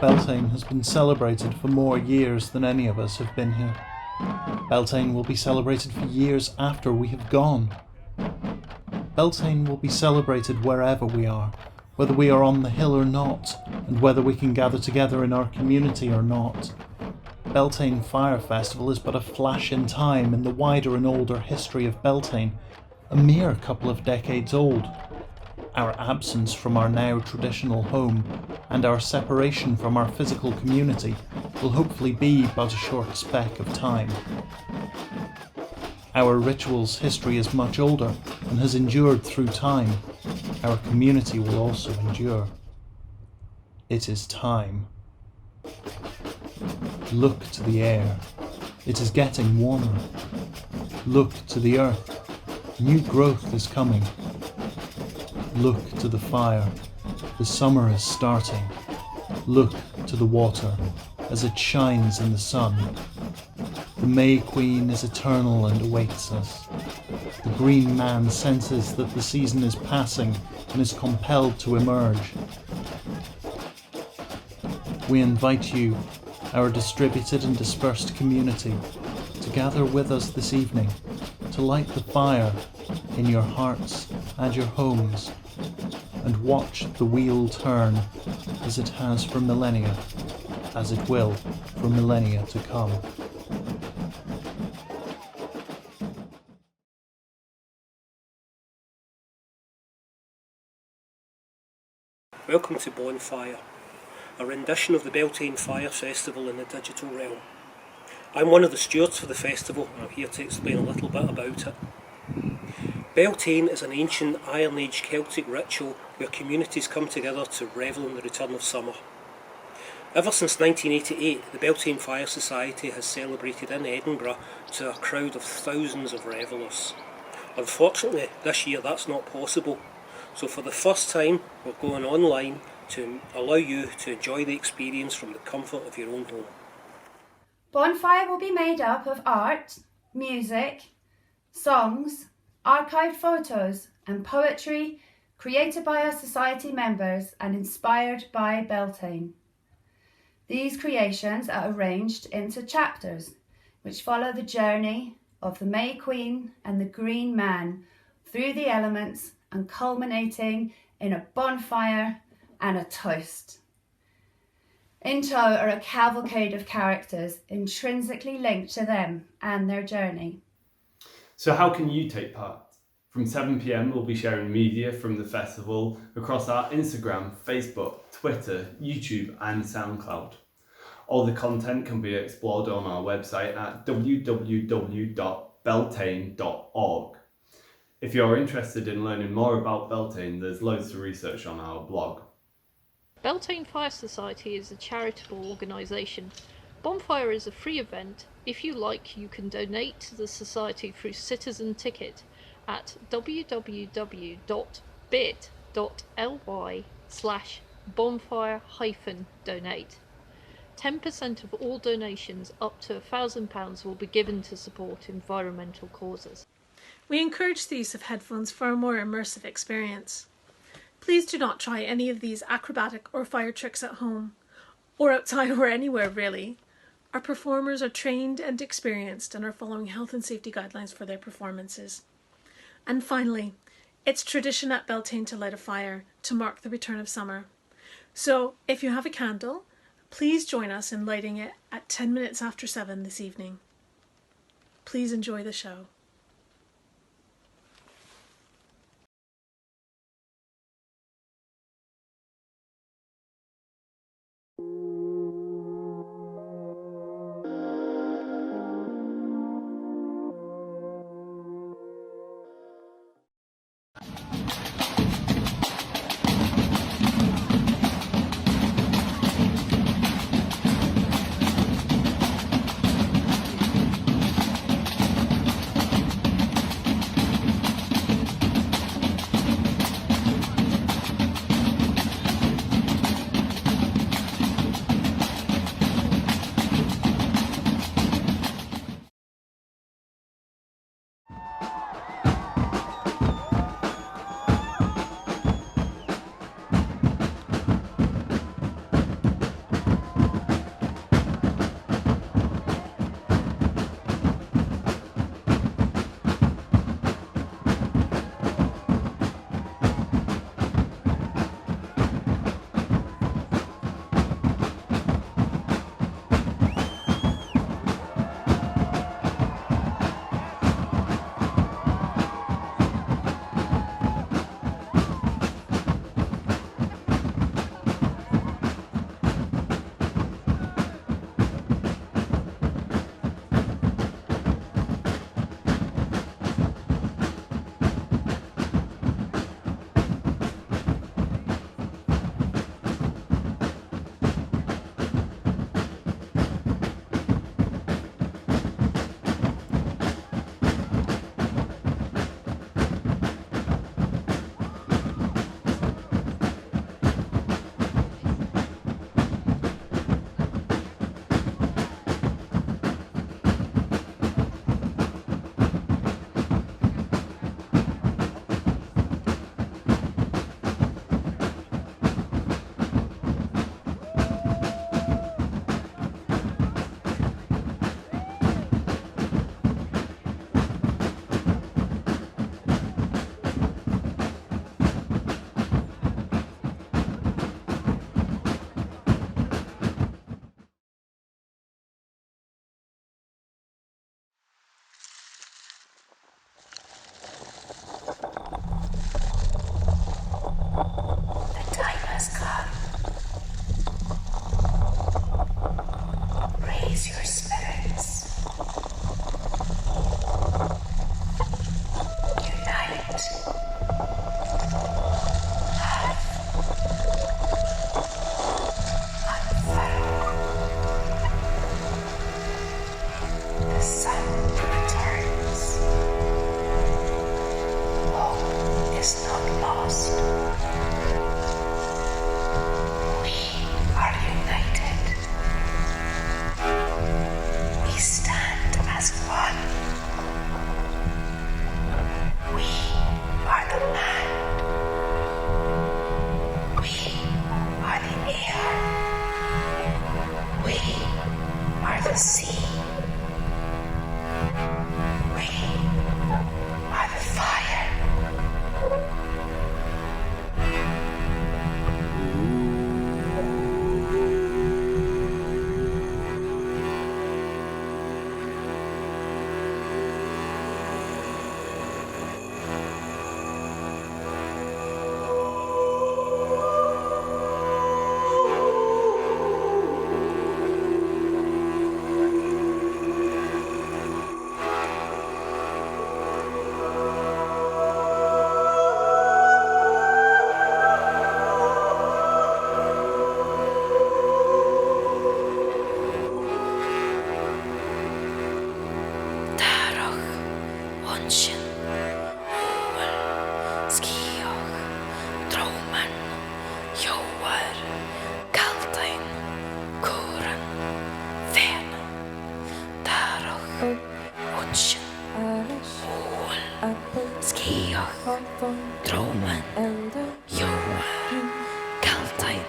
Beltane has been celebrated for more years than any of us have been here. Beltane will be celebrated for years after we have gone. Beltane will be celebrated wherever we are, whether we are on the hill or not, and whether we can gather together in our community or not. Beltane Fire Festival is but a flash in time in the wider and older history of Beltane, a mere couple of decades old. Our absence from our now traditional home and our separation from our physical community will hopefully be but a short speck of time. Our ritual's history is much older and has endured through time. Our community will also endure. It is time. Look to the air. It is getting warmer. Look to the earth. New growth is coming. Look to the fire. The summer is starting. Look to the water as it shines in the sun. The May Queen is eternal and awaits us. The green man senses that the season is passing and is compelled to emerge. We invite you, our distributed and dispersed community, to gather with us this evening, to light the fire in your hearts and your homes, and watch the wheel turn as it has for millennia, as it will for millennia to come. Welcome to BOnFire, a rendition of the Beltane Fire Festival in the digital realm. I'm one of the stewards for the festival and I'm here to explain a little bit about it. Beltane is an ancient Iron Age Celtic ritual where communities come together to revel in the return of summer. Ever since 1988, the Beltane Fire Society has celebrated in Edinburgh to a crowd of thousands of revellers. Unfortunately, this year that's not possible. So for the first time, we're going online to allow you to enjoy the experience from the comfort of your own home. BOnFire will be made up of art, music, songs, archived photos and poetry created by our society members and inspired by Beltane. These creations are arranged into chapters which follow the journey of the May Queen and the Green Man through the elements and culminating in a bonfire and a toast. In tow are a cavalcade of characters intrinsically linked to them and their journey. So how can you take part? From 7 PM we'll be sharing media from the festival across our Instagram, Facebook, Twitter, YouTube and SoundCloud. All the content can be explored on our website at www.beltane.org. If you're interested in learning more about Beltane, there's loads of research on our blog. Beltane Fire Society is a charitable organisation. BOnFire is a free event. If you like, you can donate to the society through Citizen Ticket at www.bit.ly/bonfire-donate. 10% of all donations up to £1,000 will be given to support environmental causes. We encourage the use of headphones for a more immersive experience. Please do not try any of these acrobatic or fire tricks at home, or outside or anywhere really. Our performers are trained and experienced and are following health and safety guidelines for their performances. And finally, it's tradition at Beltane to light a fire to mark the return of summer. So if you have a candle, please join us in lighting it at 10 minutes after 7 this evening. Please enjoy the show.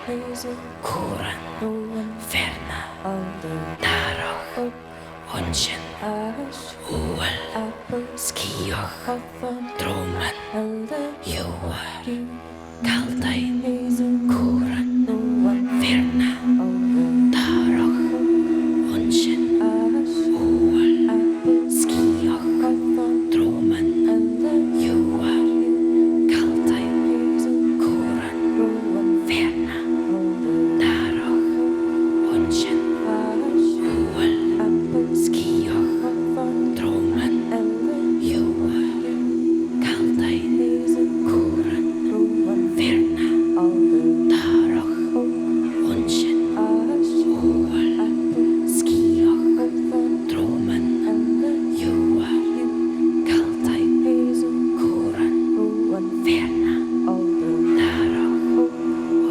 Koran, Ferna, Narach, Onsin, Ual, Skioch, Droman, Joar, Kaldain, Koran, Ferna, Narach, Onsin, Ual, Skioch, Droman, Joar, Kaldain, Koran, Ferna, Narach, Onsin, Ual, Skioch, Droman, Joar, Kaldain, Koran, Ferna, Narach, Onsin, Ual, Skioch, Droman, Joar, Kaldain, Koran, Ferna, Narach,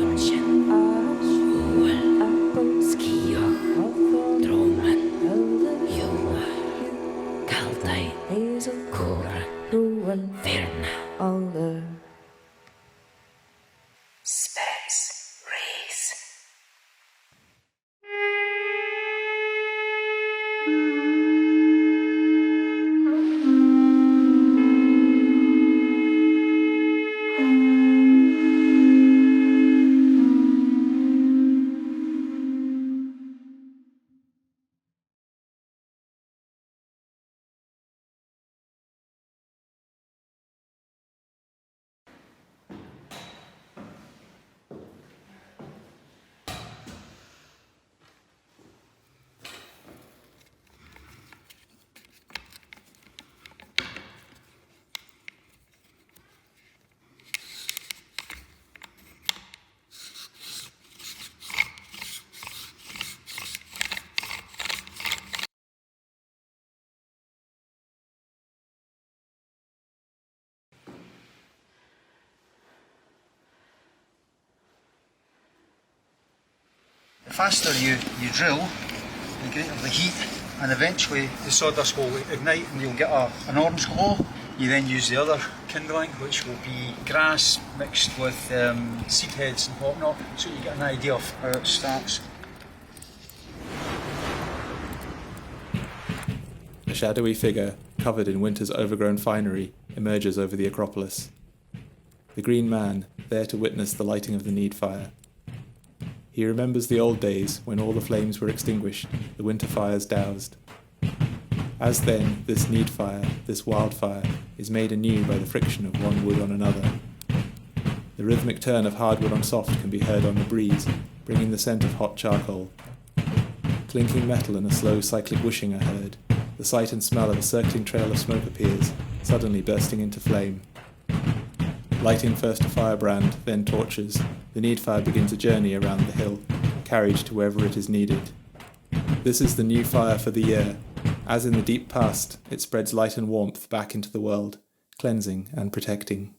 Onsin, Ual, Skioch, Droman, Joar, Kaldain, Koran, Ferna. Space race. The faster you drill, the greater the heat, and eventually the sawdust will ignite and you'll get an orange glow. You then use the other kindling, which will be grass mixed with seed heads and whatnot, so you get an idea of how it starts. A shadowy figure, covered in winter's overgrown finery, emerges over the Acropolis. The Green Man, there to witness the lighting of the need fire. He remembers the old days when all the flames were extinguished, the winter fires doused. As then, this need fire, this wildfire, is made anew by the friction of one wood on another. The rhythmic turn of hardwood on soft can be heard on the breeze, bringing the scent of hot charcoal. Clinking metal and a slow cyclic whooshing are heard. The sight and smell of a circling trail of smoke appears, suddenly bursting into flame. Lighting first a firebrand, then torches, the need fire begins a journey around the hill, carried to wherever it is needed. This is the new fire for the year. As in the deep past, it spreads light and warmth back into the world, cleansing and protecting.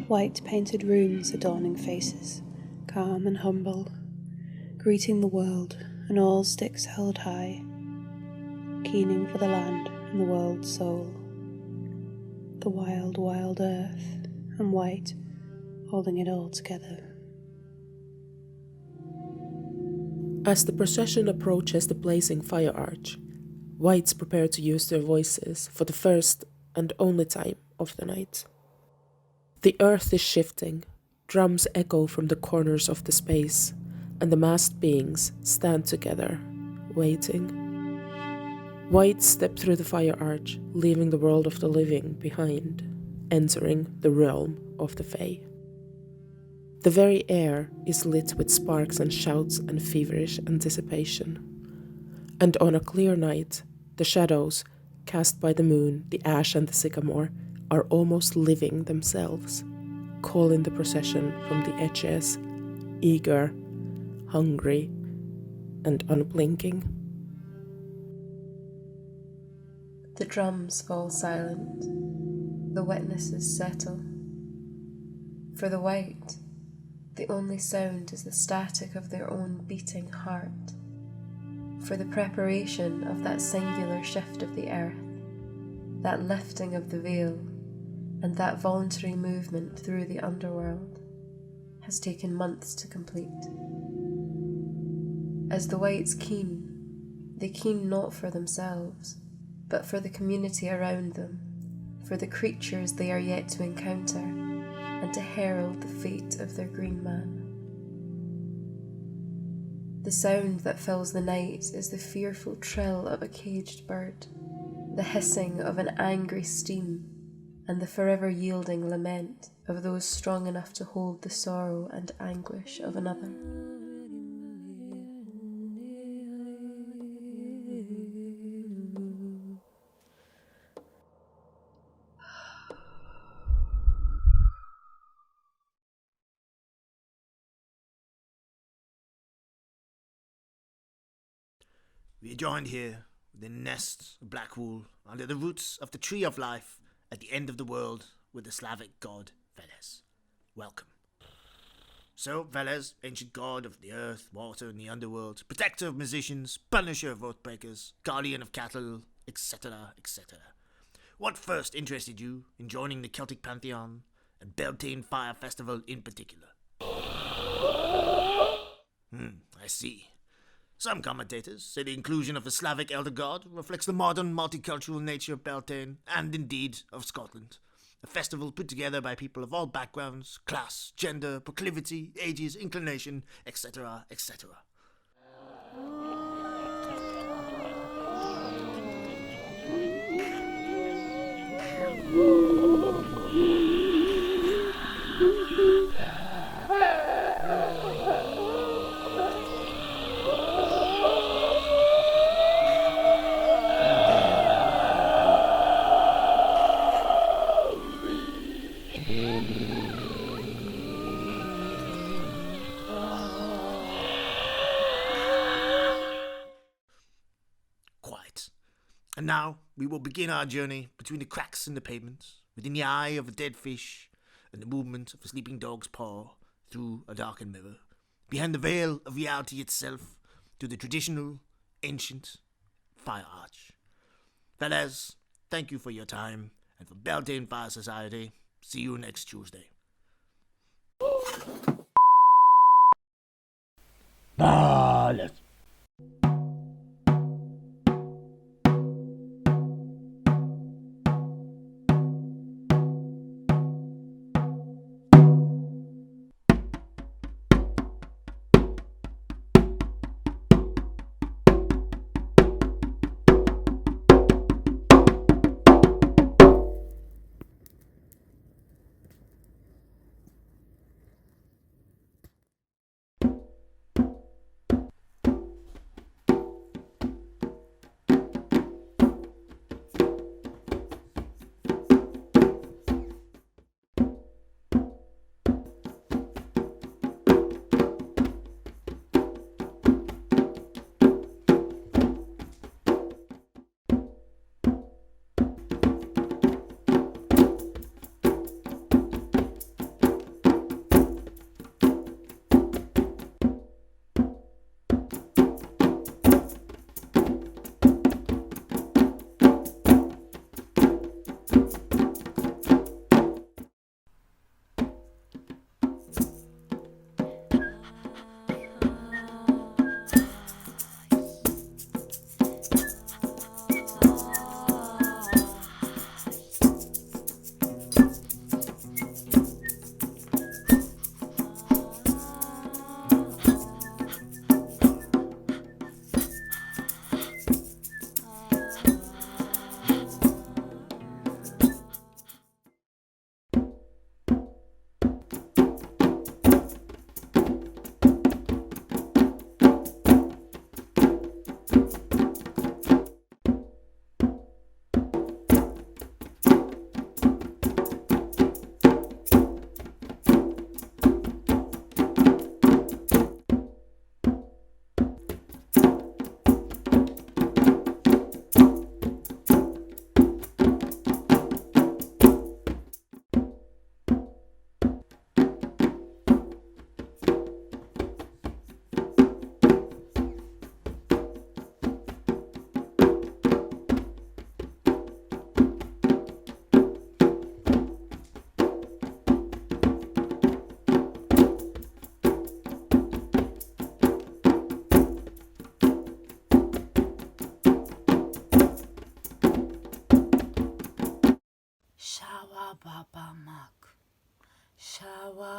white painted runes adorning faces, calm and humble, greeting the world and all sticks held high, keening for the land and the world's soul, the wild, wild earth, and white holding it all together. As the procession approaches the blazing fire arch, whites prepare to use their voices for the first and only time of the night. The earth is shifting, drums echo from the corners of the space, and the masked beings stand together, waiting. Whites step through the fire arch, leaving the world of the living behind, entering the realm of the Fae. The very air is lit with sparks and shouts and feverish anticipation. And on a clear night, the shadows, cast by the moon, the ash and the sycamore, are almost living themselves, calling the procession from the edges, eager, hungry, and unblinking. The drums fall silent, the witnesses settle. For the white, the only sound is the static of their own beating heart. For the preparation of that singular shift of the earth, that lifting of the veil, and that voluntary movement through the underworld has taken months to complete. As the whites keen, they keen not for themselves, but for the community around them, for the creatures they are yet to encounter, and to herald the fate of their green man. The sound that fills the night is the fearful trill of a caged bird, the hissing of an angry steam, and the forever yielding lament of those strong enough to hold the sorrow and anguish of another. We are joined here within a nest of black wool under the roots of the tree of life at the end of the world with the Slavic god Veles. Welcome. So, Veles, ancient god of the earth, water, and the underworld, protector of musicians, punisher of oathbreakers, guardian of cattle, etc., etc. What first interested you in joining the Celtic pantheon and Beltane Fire Festival in particular? I see. Some commentators say the inclusion of the Slavic elder god reflects the modern multicultural nature of Beltane, and indeed of Scotland. A festival put together by people of all backgrounds, class, gender, proclivity, ages, inclination, etc., etc. And now we will begin our journey between the cracks in the pavement, within the eye of a dead fish, and the movement of a sleeping dog's paw through a darkened mirror, behind the veil of reality itself, to the traditional, ancient fire arch. Fellas, thank you for your time, and for Beltane Fire Society, see you next Tuesday. Vales.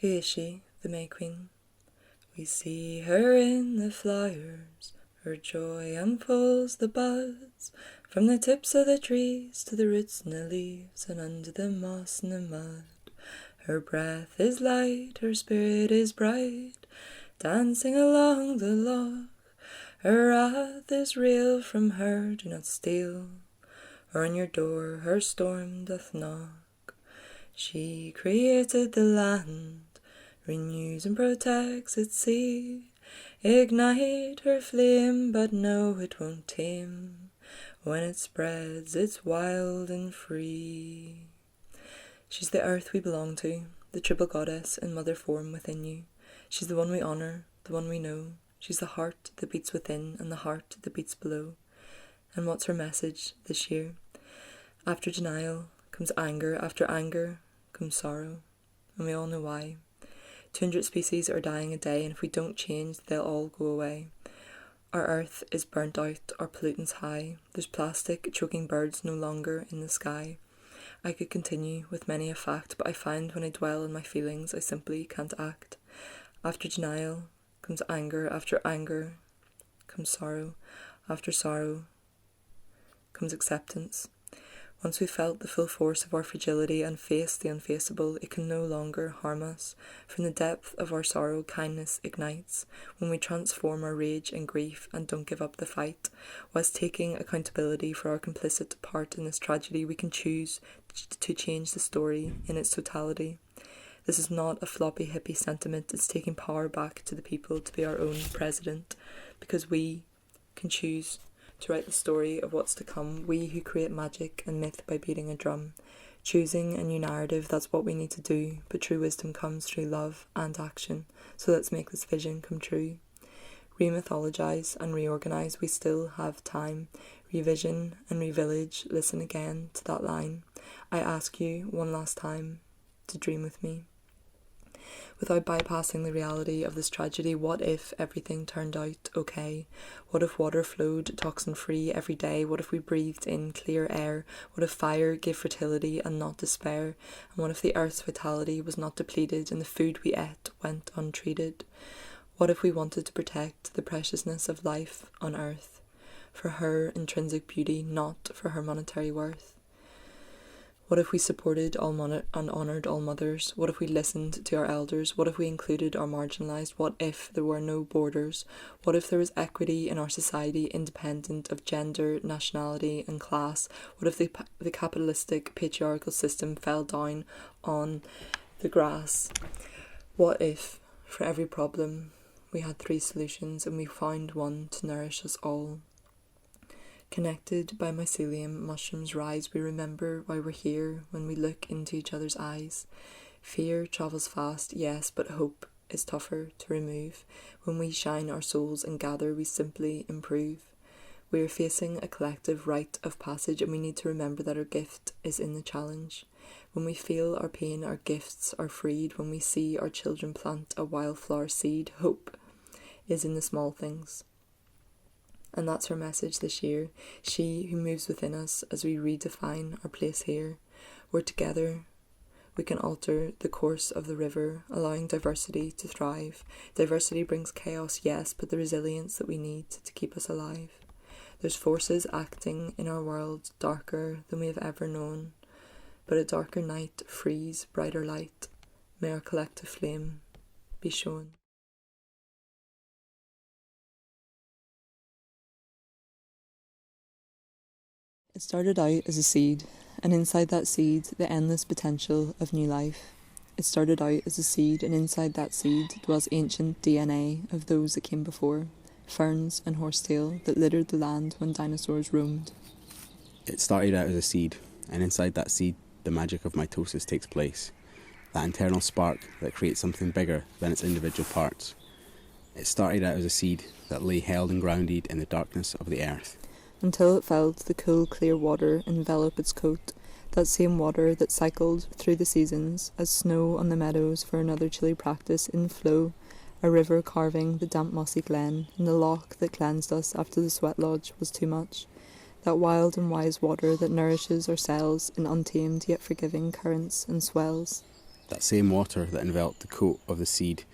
Who is she, the May Queen? We see her in the flyers. Her joy unfolds the buds, from the tips of the trees to the roots and the leaves, and under the moss and the mud. Her breath is light, her spirit is bright, dancing along the loch. Her wrath is real, from her do not steal, or on your door her storm doth knock. She created the land, renews and protects its sea. Ignite her flame, but no, it won't tame. When it spreads, it's wild and free. She's the earth we belong to, the triple goddess in mother form within you. She's the one we honour, the one we know. She's the heart that beats within and the heart that beats below. And what's her message this year? After denial comes anger, after anger comes sorrow, and we all know why. 200 species are dying a day, and if we don't change, they'll all go away. Our earth is burnt out, our pollutants high. There's plastic choking birds no longer in the sky. I could continue with many a fact, but I find when I dwell on my feelings, I simply can't act. After denial comes anger, after anger comes sorrow, after sorrow comes acceptance. Once we've felt the full force of our fragility and faced the unfaceable, it can no longer harm us. From the depth of our sorrow, kindness ignites. When we transform our rage and grief and don't give up the fight, whilst taking accountability for our complicit part in this tragedy, we can choose to change the story in its totality. This is not a floppy hippie sentiment, it's taking power back to the people to be our own president, because we can choose to write the story of what's to come, we who create magic and myth by beating a drum. Choosing a new narrative, that's what we need to do, but true wisdom comes through love and action, so let's make this vision come true. Remythologise and reorganise, we still have time. Revision and revillage, listen again to that line. I ask you one last time to dream with me. Without bypassing the reality of this tragedy, what if everything turned out okay? What if water flowed toxin-free every day? What if we breathed in clear air? What if fire gave fertility and not despair? And what if the earth's vitality was not depleted and the food we ate went untreated? What if we wanted to protect the preciousness of life on earth, for her intrinsic beauty, not for her monetary worth? What if we supported and honoured all mothers? What if we listened to our elders? What if we included our marginalised? What if there were no borders? What if there was equity in our society independent of gender, nationality and class? What if the capitalistic patriarchal system fell down on the grass? What if For every problem, we had 3 solutions, and we found one to nourish us all. Connected by mycelium, mushrooms rise. We remember why we're here when we look into each other's eyes. Fear travels fast, yes, but hope is tougher to remove. When we shine our souls and gather, we simply improve. We are facing a collective rite of passage, and we need to remember that our gift is in the challenge. When we feel our pain, our gifts are freed. When we see our children plant a wildflower seed, hope is in the small things. And that's her message this year. She who moves within us as we redefine our place here. We're together. We can alter the course of the river, allowing diversity to thrive. Diversity brings chaos, yes, but the resilience that we need to keep us alive. There's forces acting in our world darker than we have ever known. But a darker night frees brighter light. May our collective flame be shown. It started out as a seed, and inside that seed, the endless potential of new life. It started out as a seed, and inside that seed dwells ancient DNA of those that came before, ferns and horsetail that littered the land when dinosaurs roamed. It started out as a seed, and inside that seed, the magic of mitosis takes place, that internal spark that creates something bigger than its individual parts. It started out as a seed that lay held and grounded in the darkness of the earth. Until it felt the cool, clear water envelop its coat, that same water that cycled through the seasons as snow on the meadows for another chilly practice in flow, a river carving the damp mossy glen, and the loch that cleansed us after the sweat lodge was too much. That wild and wise water that nourishes our cells in untamed yet forgiving currents and swells. That same water that enveloped the coat of the seed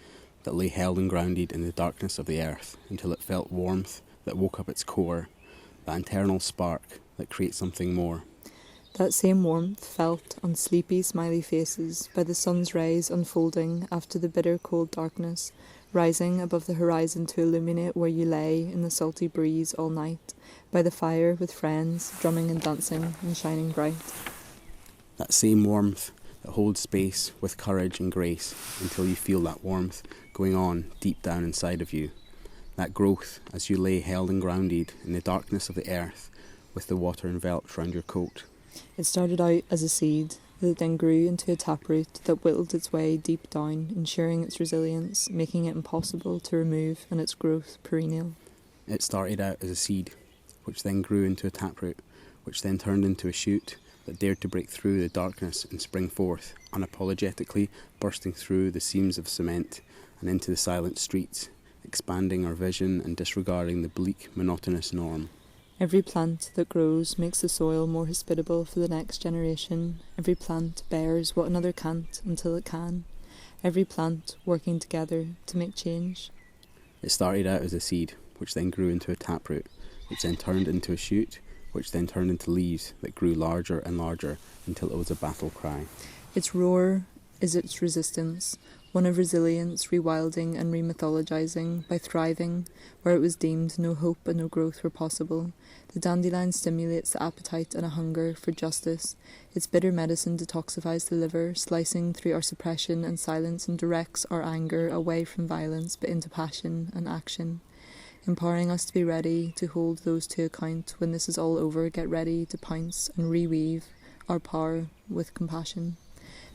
that lay held and grounded in the darkness of the earth until it felt warmth that woke up its core, that internal spark that creates something more. That same warmth felt on sleepy, smiley faces by the sun's rays unfolding after the bitter cold darkness, rising above the horizon to illuminate where you lay in the salty breeze all night, by the fire with friends, drumming and dancing and shining bright. That same warmth that holds space with courage and grace until you feel that warmth going on deep down inside of you. That growth as you lay held and grounded in the darkness of the earth with the water enveloped round your coat. It started out as a seed that then grew into a taproot that whittled its way deep down, ensuring its resilience, making it impossible to remove, and its growth perennial. It started out as a seed, which then grew into a taproot, which then turned into a shoot that dared to break through the darkness and spring forth, unapologetically bursting through the seams of cement and into the silent streets, expanding our vision and disregarding the bleak, monotonous norm. Every plant that grows makes the soil more hospitable for the next generation. Every plant bears what another can't until it can. Every plant working together to make change. It started out as a seed, which then grew into a taproot, which then turned into a shoot, which then turned into leaves that grew larger and larger until it was a battle cry. Its roar is its resistance, one of resilience, rewilding and remythologizing by thriving where it was deemed no hope and no growth were possible. The dandelion stimulates the appetite and a hunger for justice. Its bitter medicine detoxifies the liver, slicing through our suppression and silence, and directs our anger away from violence but into passion and action, empowering us to be ready to hold those to account. When this is all over, get ready to pounce and reweave our power with compassion.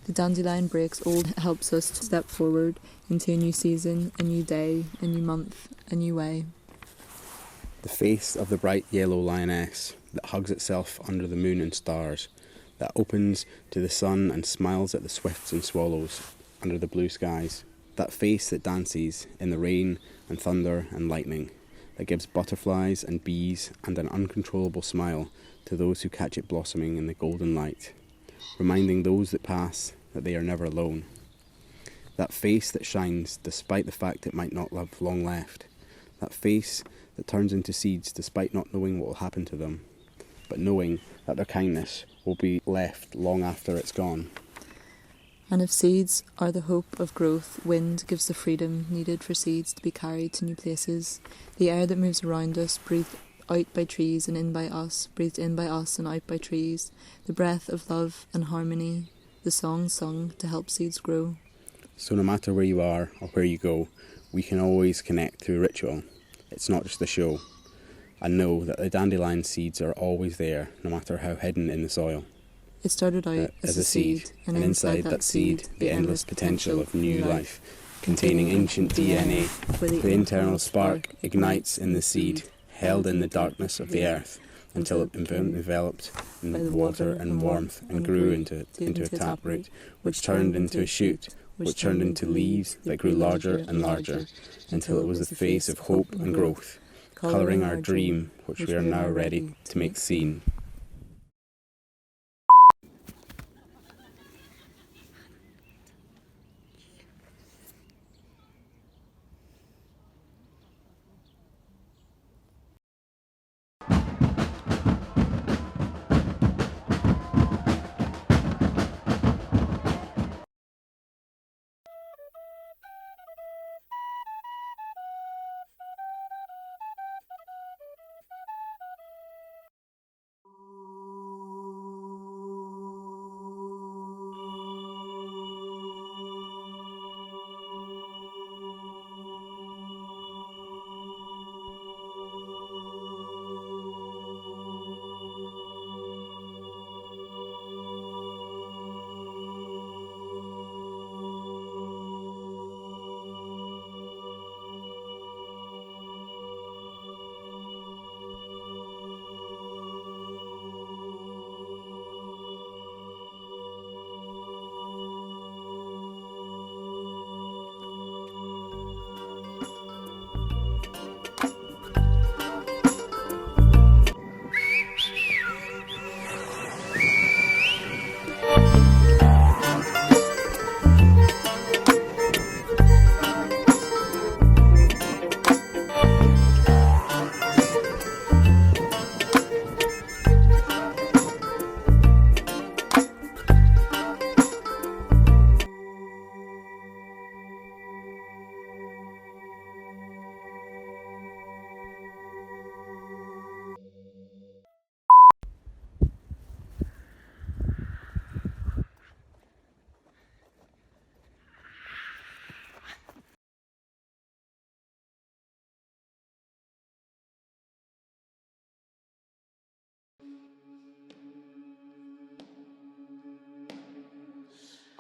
The dandelion breaks old, helps us to step forward into a new season, a new day, a new month, a new way. The face of the bright yellow lioness that hugs itself under the moon and stars, that opens to the sun and smiles at the swifts and swallows under the blue skies. That face that dances in the rain and thunder and lightning, that gives butterflies and bees and an uncontrollable smile to those who catch it blossoming in the golden light, reminding those that pass that they are never alone. That face that shines despite the fact it might not have long left. That face that turns into seeds despite not knowing what will happen to them, but knowing that their kindness will be left long after it's gone. And if seeds are the hope of growth, wind gives the freedom needed for seeds to be carried to new places. The air that moves around us, breathed out by trees and in by us, breathed in by us and out by trees. The breath of love and harmony, the songs sung to help seeds grow. So no matter where you are or where you go, we can always connect through ritual. It's not just a show. And know that the dandelion seeds are always there, no matter how hidden in the soil. It started out as a seed, and inside that seed, the endless potential of new life, containing ancient DNA, the internal spark ignites in the seed, held in the darkness of the earth, until it enveloped in the water and warmth and grew into a taproot, which turned into a shoot, which turned into leaves that grew larger and larger, until it was the face of hope and growth, colouring our dream, which we are now ready to make seen.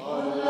Oh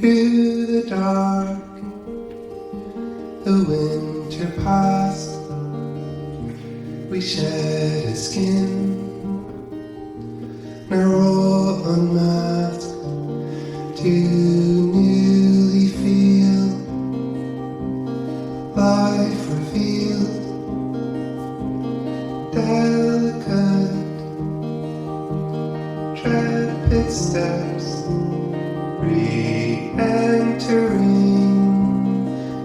Through the dark, the winter passed. We shed a skin, now raw unmasked, to newly feel life revealed, delicate, trepid steps, re-entering,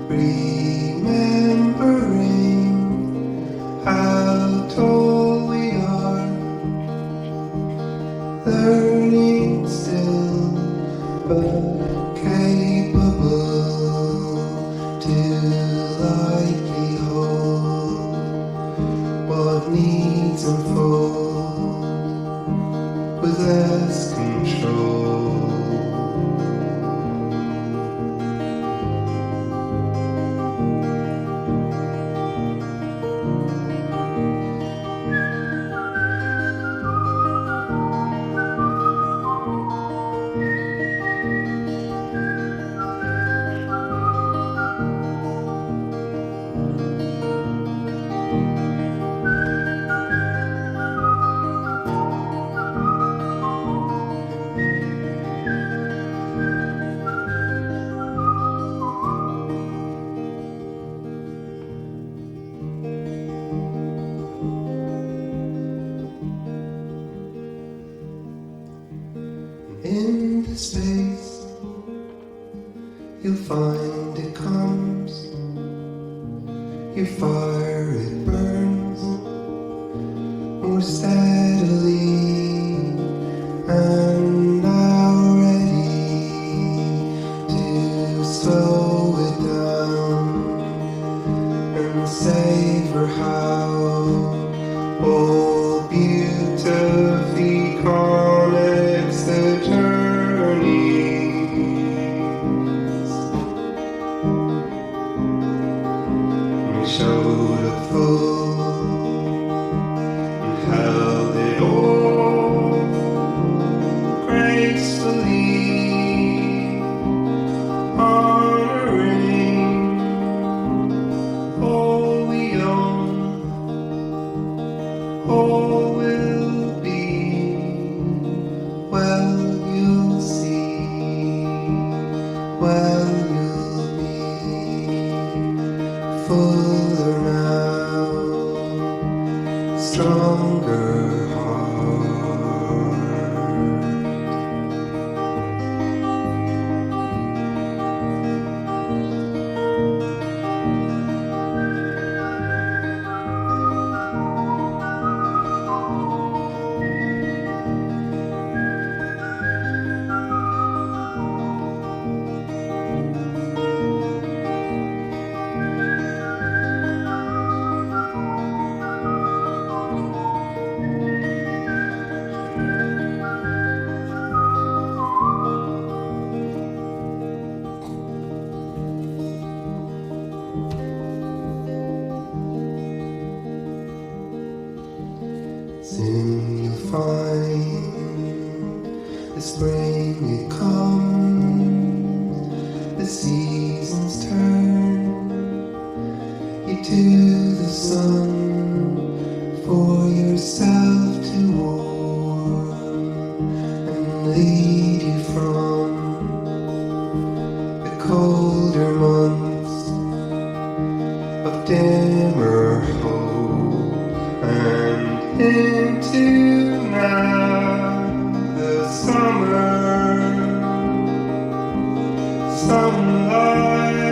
remembering how tall we are, learning still, but capable to lightly hold what needs unfold with less control. In the space, you'll find it comes, your fire it burns more steadily, and now ready to slow it down and savor how all beautifully connects the journeys. We showed all will be well, you'll see. Well, you'll be fuller now, stronger heart. Soon you'll find the spring it comes, the seasons turn you to the sun for yourself to warm and lead you from the colder months of dimmer hope and into now the summer sunlight,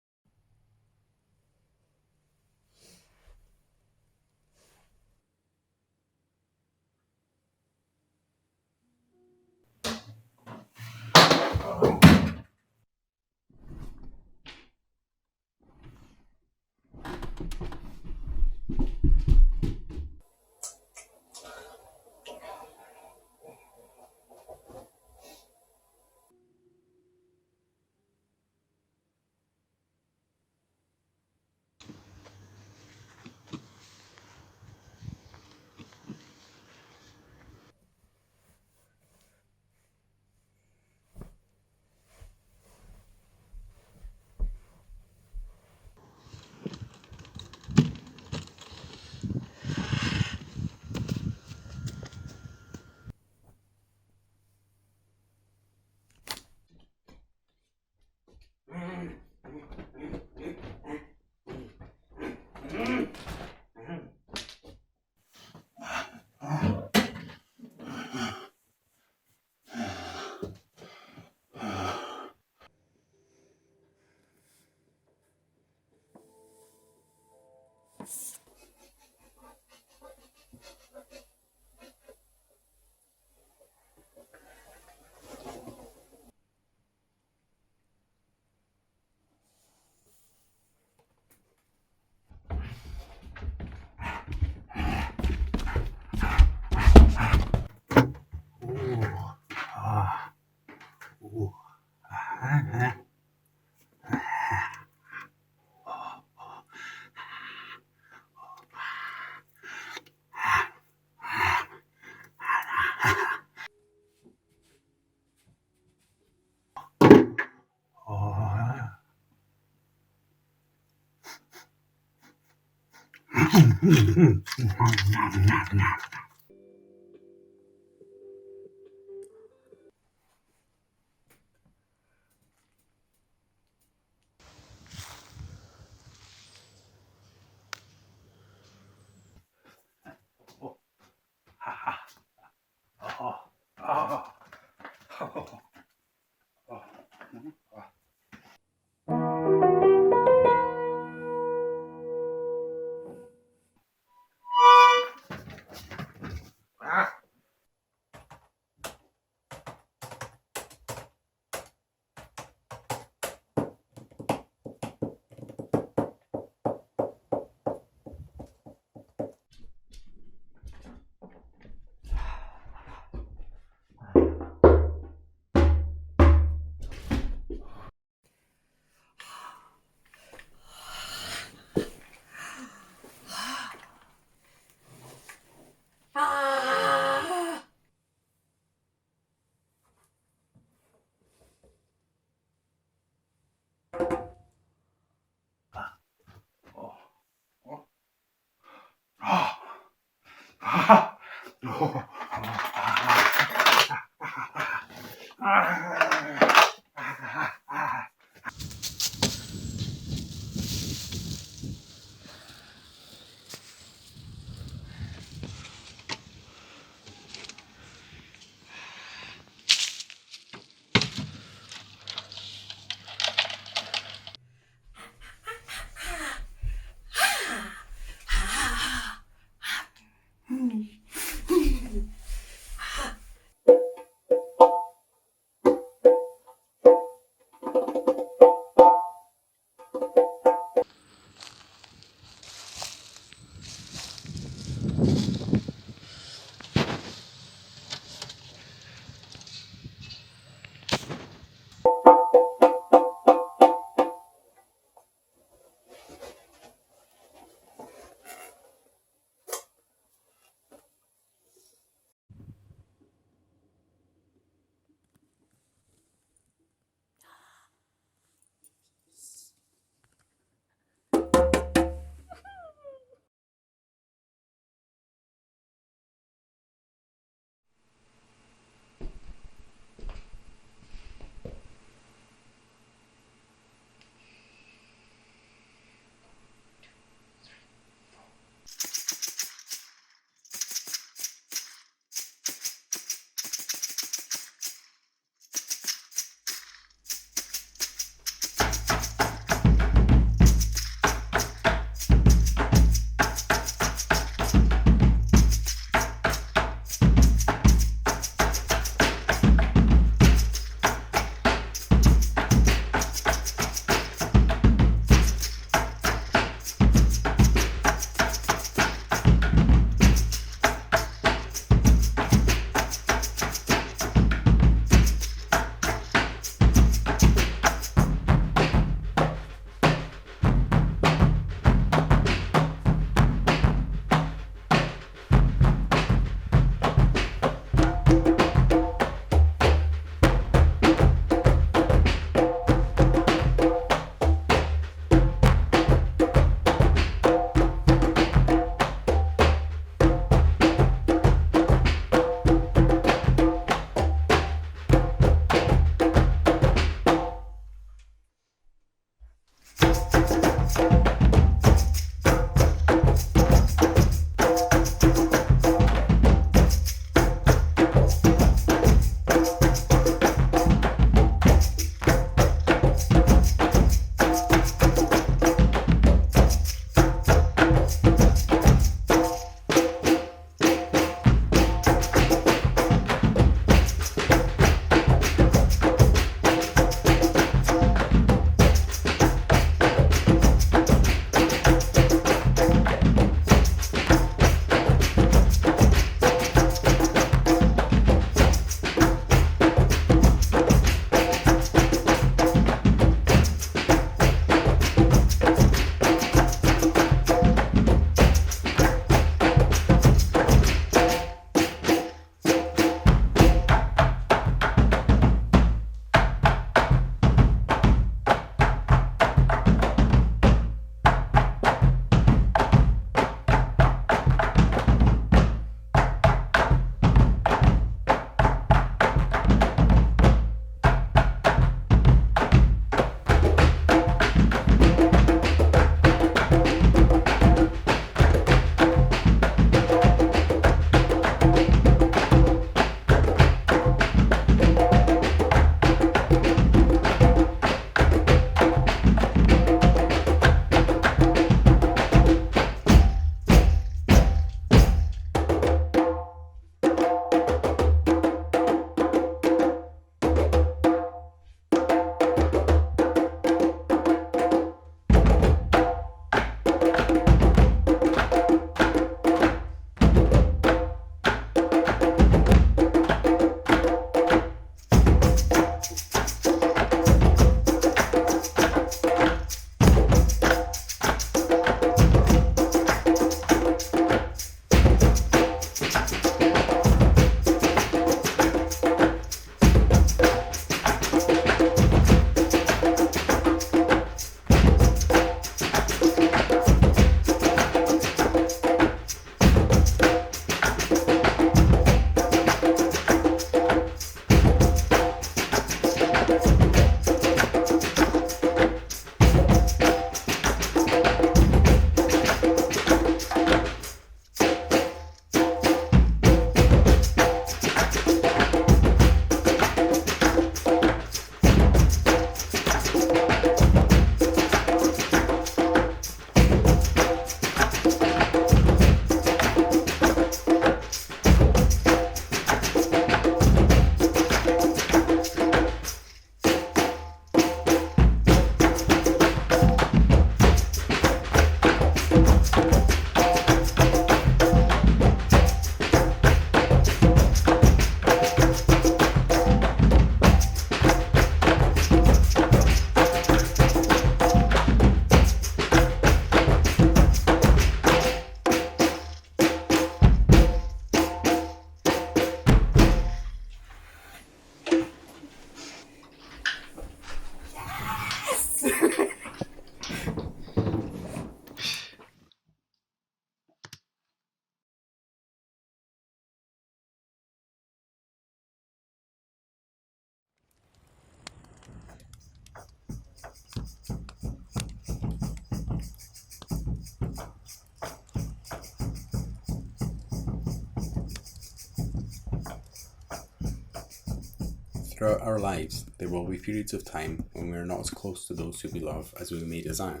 Throughout our lives, there will be periods of time when we are not as close to those who we love as we may desire.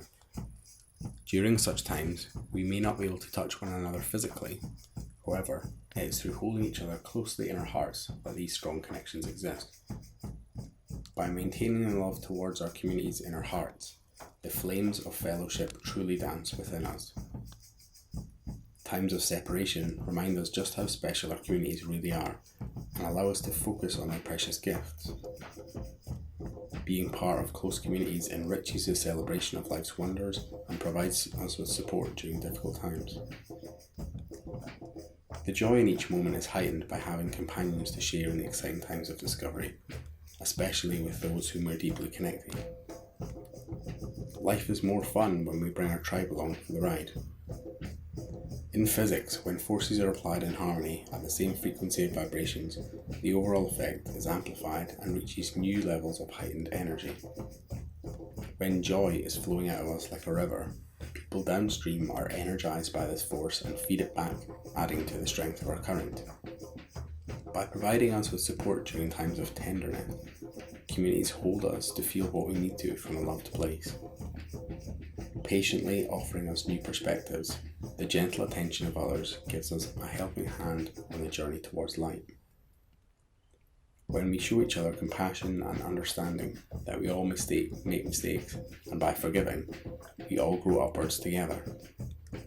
During such times, we may not be able to touch one another physically. However, it is through holding each other closely in our hearts that these strong connections exist. By maintaining the love towards our communities in our hearts, the flames of fellowship truly dance within us. Times of separation remind us just how special our communities really are and allow us to focus on their precious gifts. Being part of close communities enriches the celebration of life's wonders and provides us with support during difficult times. The joy in each moment is heightened by having companions to share in the exciting times of discovery, especially with those whom we're deeply connected. Life is more fun when we bring our tribe along for the ride. In physics, when forces are applied in harmony at the same frequency of vibrations, the overall effect is amplified and reaches new levels of heightened energy. When joy is flowing out of us like a river, people downstream are energized by this force and feed it back, adding to the strength of our current. By providing us with support during times of tenderness, communities hold us to feel what we need to from a loved place. Patiently offering us new perspectives, the gentle attention of others gives us a helping hand on the journey towards light. When we show each other compassion and understanding that we all make mistakes, and by forgiving, we all grow upwards together.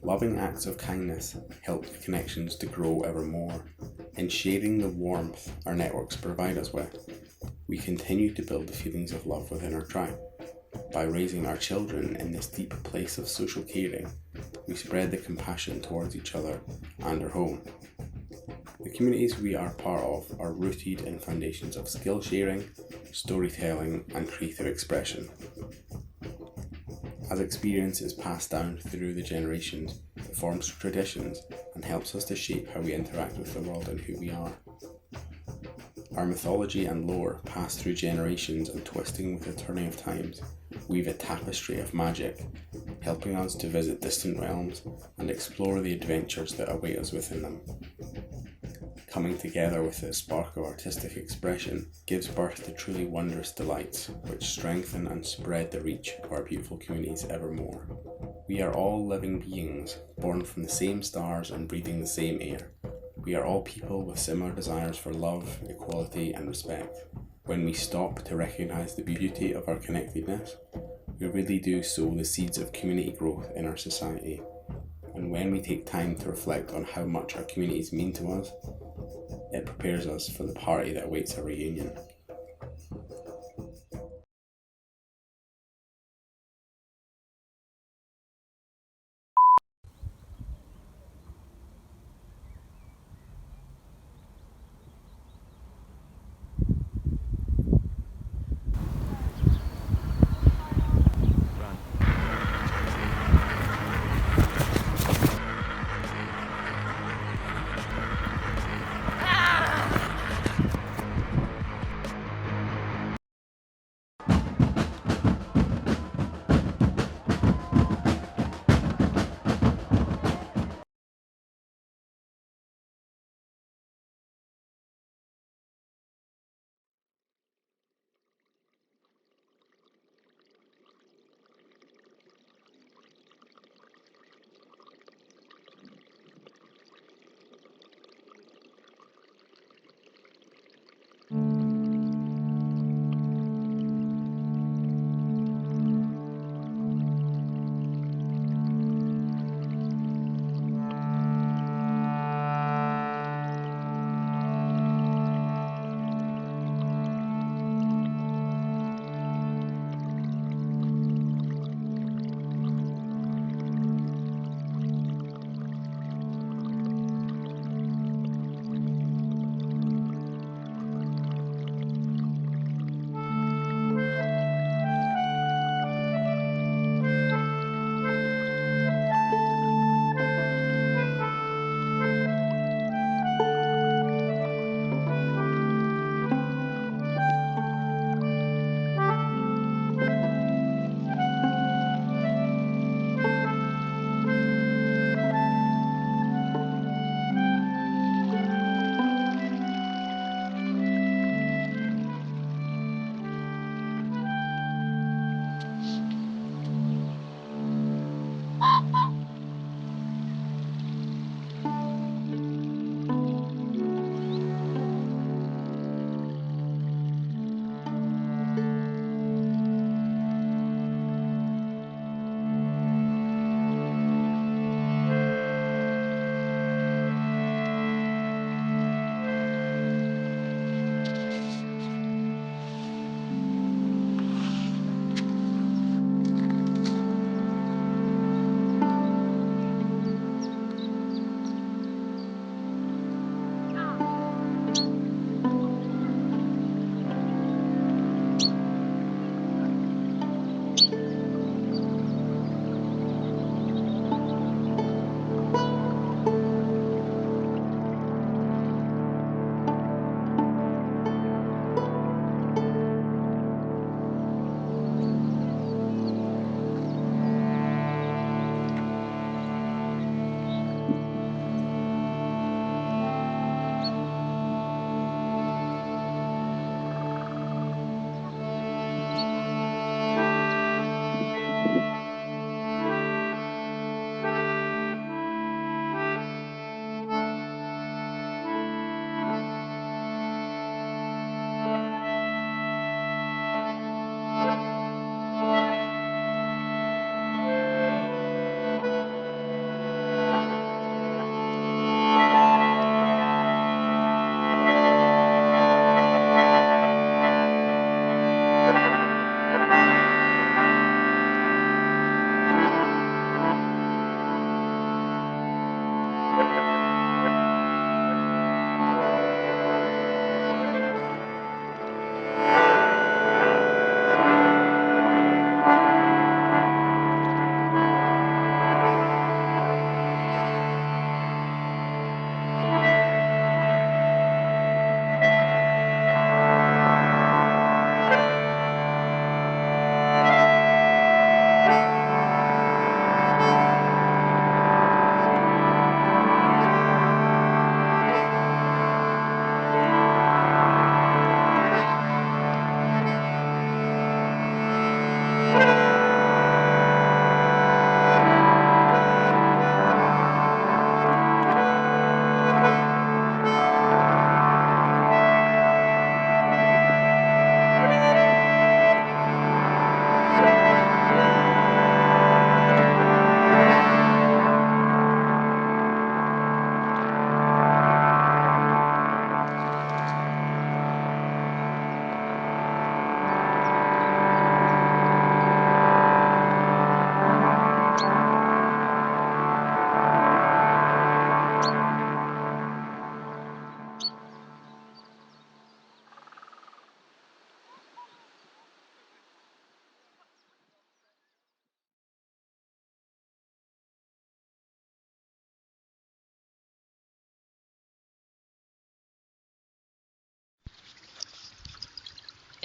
Loving acts of kindness help the connections to grow ever more. In sharing the warmth our networks provide us with, we continue to build the feelings of love within our tribe. By raising our children in this deep place of social caring, we spread the compassion towards each other and our home. The communities we are part of are rooted in foundations of skill sharing, storytelling, and creative expression. As experience is passed down through the generations, it forms traditions and helps us to shape how we interact with the world and who we are. Our mythology and lore pass through generations and twisting with the turning of times, weave a tapestry of magic, helping us to visit distant realms and explore the adventures that await us within them. Coming together with a spark of artistic expression gives birth to truly wondrous delights, which strengthen and spread the reach of our beautiful communities evermore. We are all living beings, born from the same stars and breathing the same air. We are all people with similar desires for love, equality, and respect. When we stop to recognise the beauty of our connectedness, we really do sow the seeds of community growth in our society. And when we take time to reflect on how much our communities mean to us, it prepares us for the party that awaits our reunion.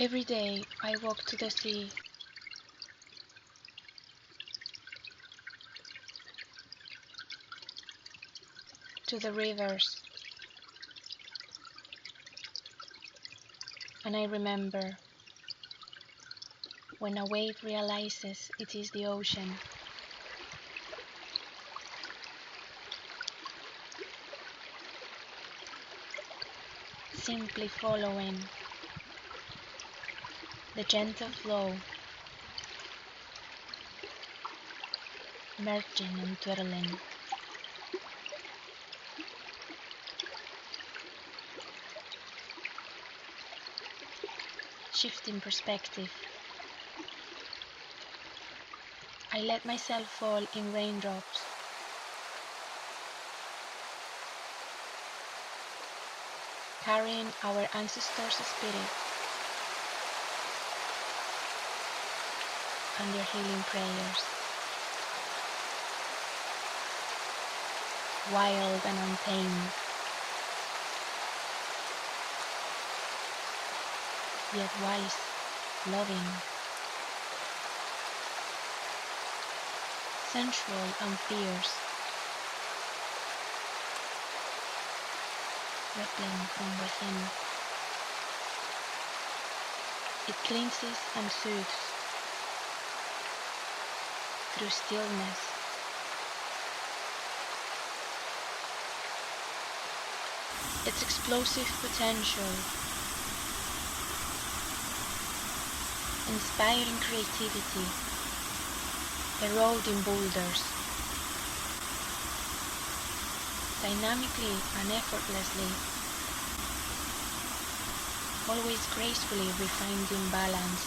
Every day I walk to the sea, to the rivers, and I remember when a wave realizes it is the ocean. Simply following the gentle flow, merging and twirling. Shifting perspective. I let myself fall in raindrops. Carrying our ancestors' spirit and their healing prayers. Wild and untamed, yet wise, loving, sensual and fierce, rippling from within. It cleanses and soothes through stillness. Its explosive potential, inspiring creativity, eroding boulders, dynamically and effortlessly, always gracefully refined in balance.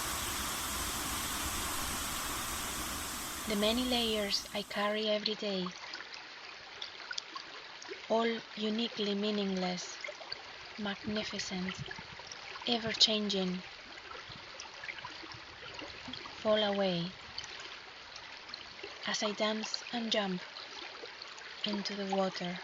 The many layers I carry every day, all uniquely meaningless, magnificent, ever-changing, fall away as I dance and jump into the water.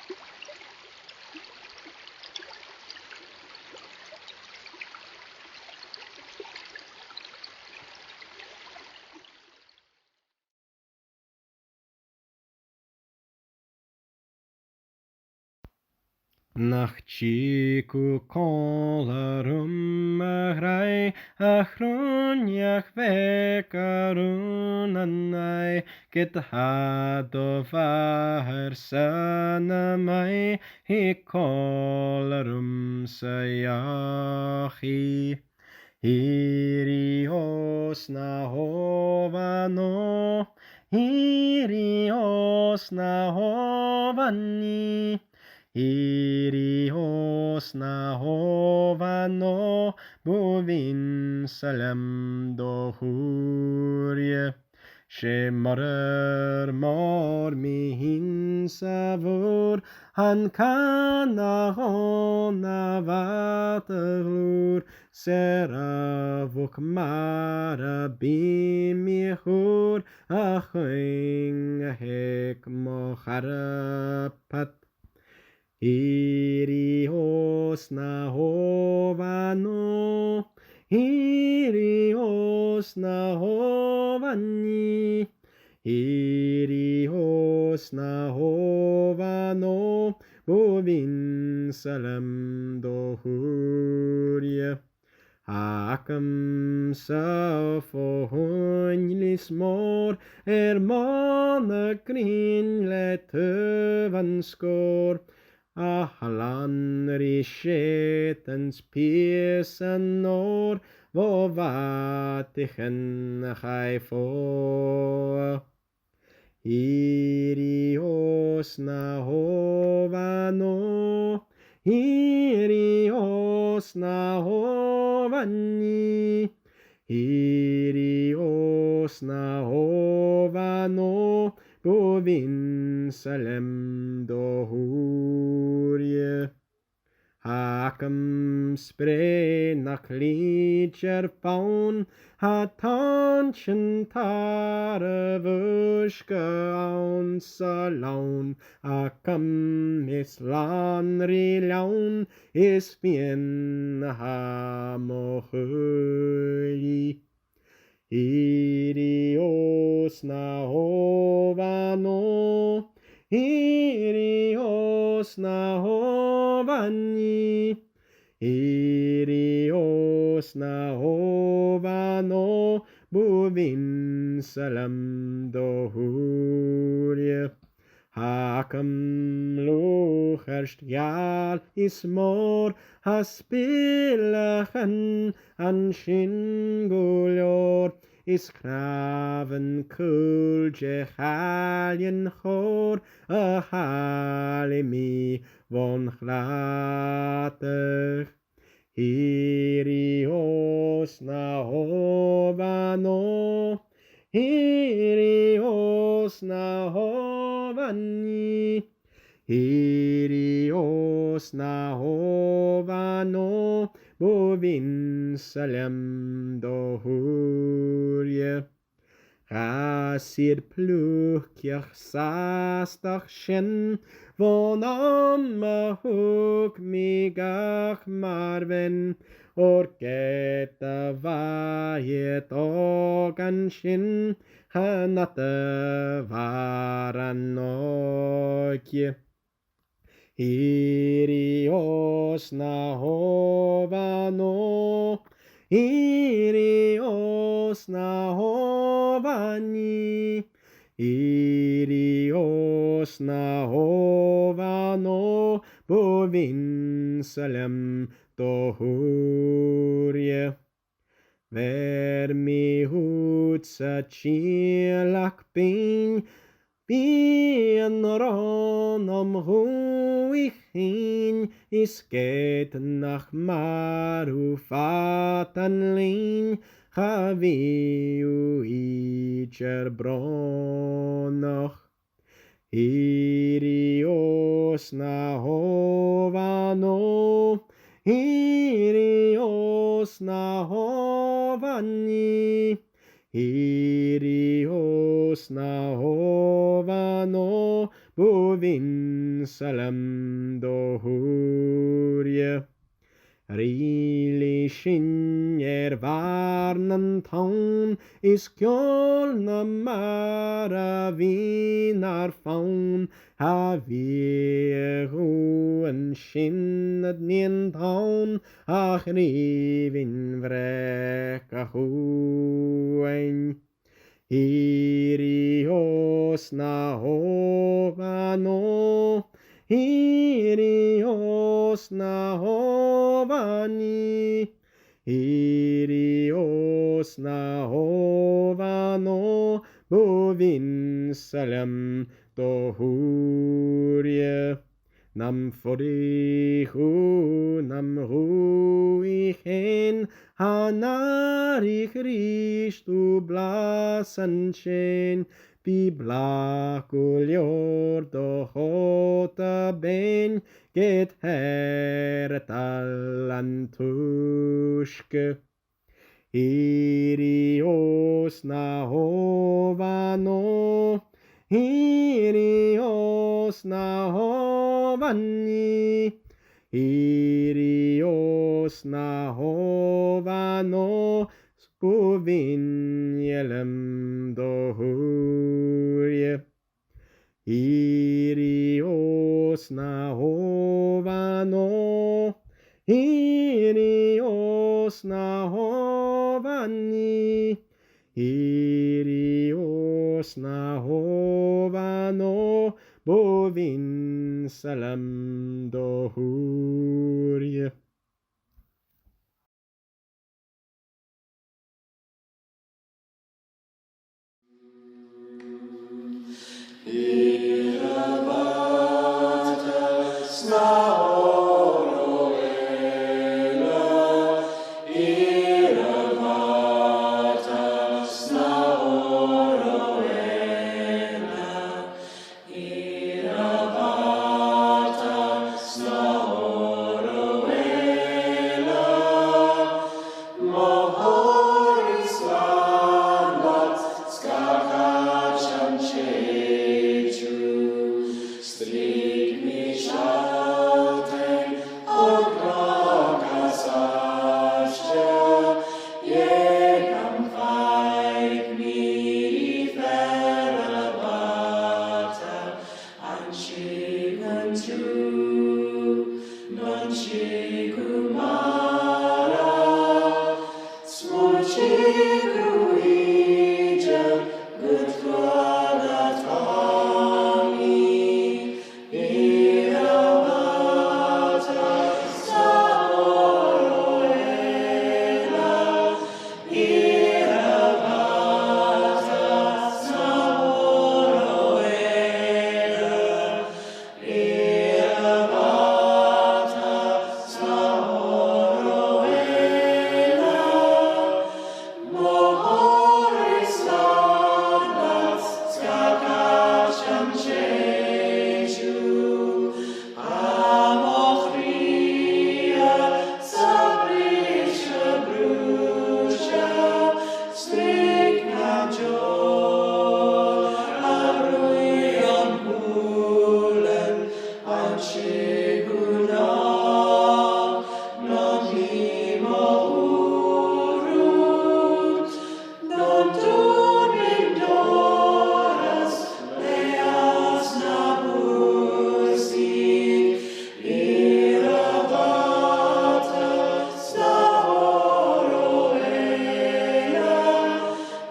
Nachchiku kolarum agrai achroniach vekarunanai gethadovahar sanamai hikolarum sayachi Hirios nahovano Hirios nahovani Hirios nahovano buvin salem dohurje Shemarer mor mihin savur han kana hona vaterlur seravuk mara bimihur aching hek mocharapat Hirios nahovano Hirios nahovani Hirios nahovano bovin salem dohurje Hakam safohonlis mor mana krin letövanskor Ahlan rishetens piesanor vovatichen haifo Hirios nahovano Hirios nahovani Hirios nahovano bovin salem dohurje Hakam spre nakli nature faun, ha tanchen tare vushke aan salon, a kam is lan rilaun, is bien ha mohuli. Irios na hovano, Irios na hovani, Irios na hovano, buvin salam dohurie. Hakam locherst gal is mor, ha spillachen an shingulor, is kraven kulje haljen chor, a halimi von chlater. Hirios na hovano, Hirios na hovani, Hirios na hovano, bovin salem dohurie. Rasir plukjach sastach shen, von amma huk migach marven, orketa vajet ogan shin, hanata varanokje. Irios na hovano, Irios na hovani, Irios na hovano, bovin salem dohurie. Ver mi hutsa chilak pin, Bien ronom huichin, is geht nach marufatan lin, chaviu icher bronoch. Irios na hovano, Irios na hovani, Irios na hovano, bovin salam dohurie. Rili shinjer varnan taun, is kjolna mara vinar faun, ha vi hoen skinned nien taun, ach rivin vreka hoen. Irios na hovano, Irios na hovani, Irios na hovano, bovin salam dohurie. Nam forihu, nam ruichen, hanarich Christu blasen chen, bi blakulior dohota ben, get hertalantushke. Irios na hovano, Irios na hovani, Irios na hovano, bovin yelem dohurie. Irios na hovano, Irios na hovani, Irios na hovano, bovin salam dohurie. Snow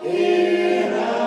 Era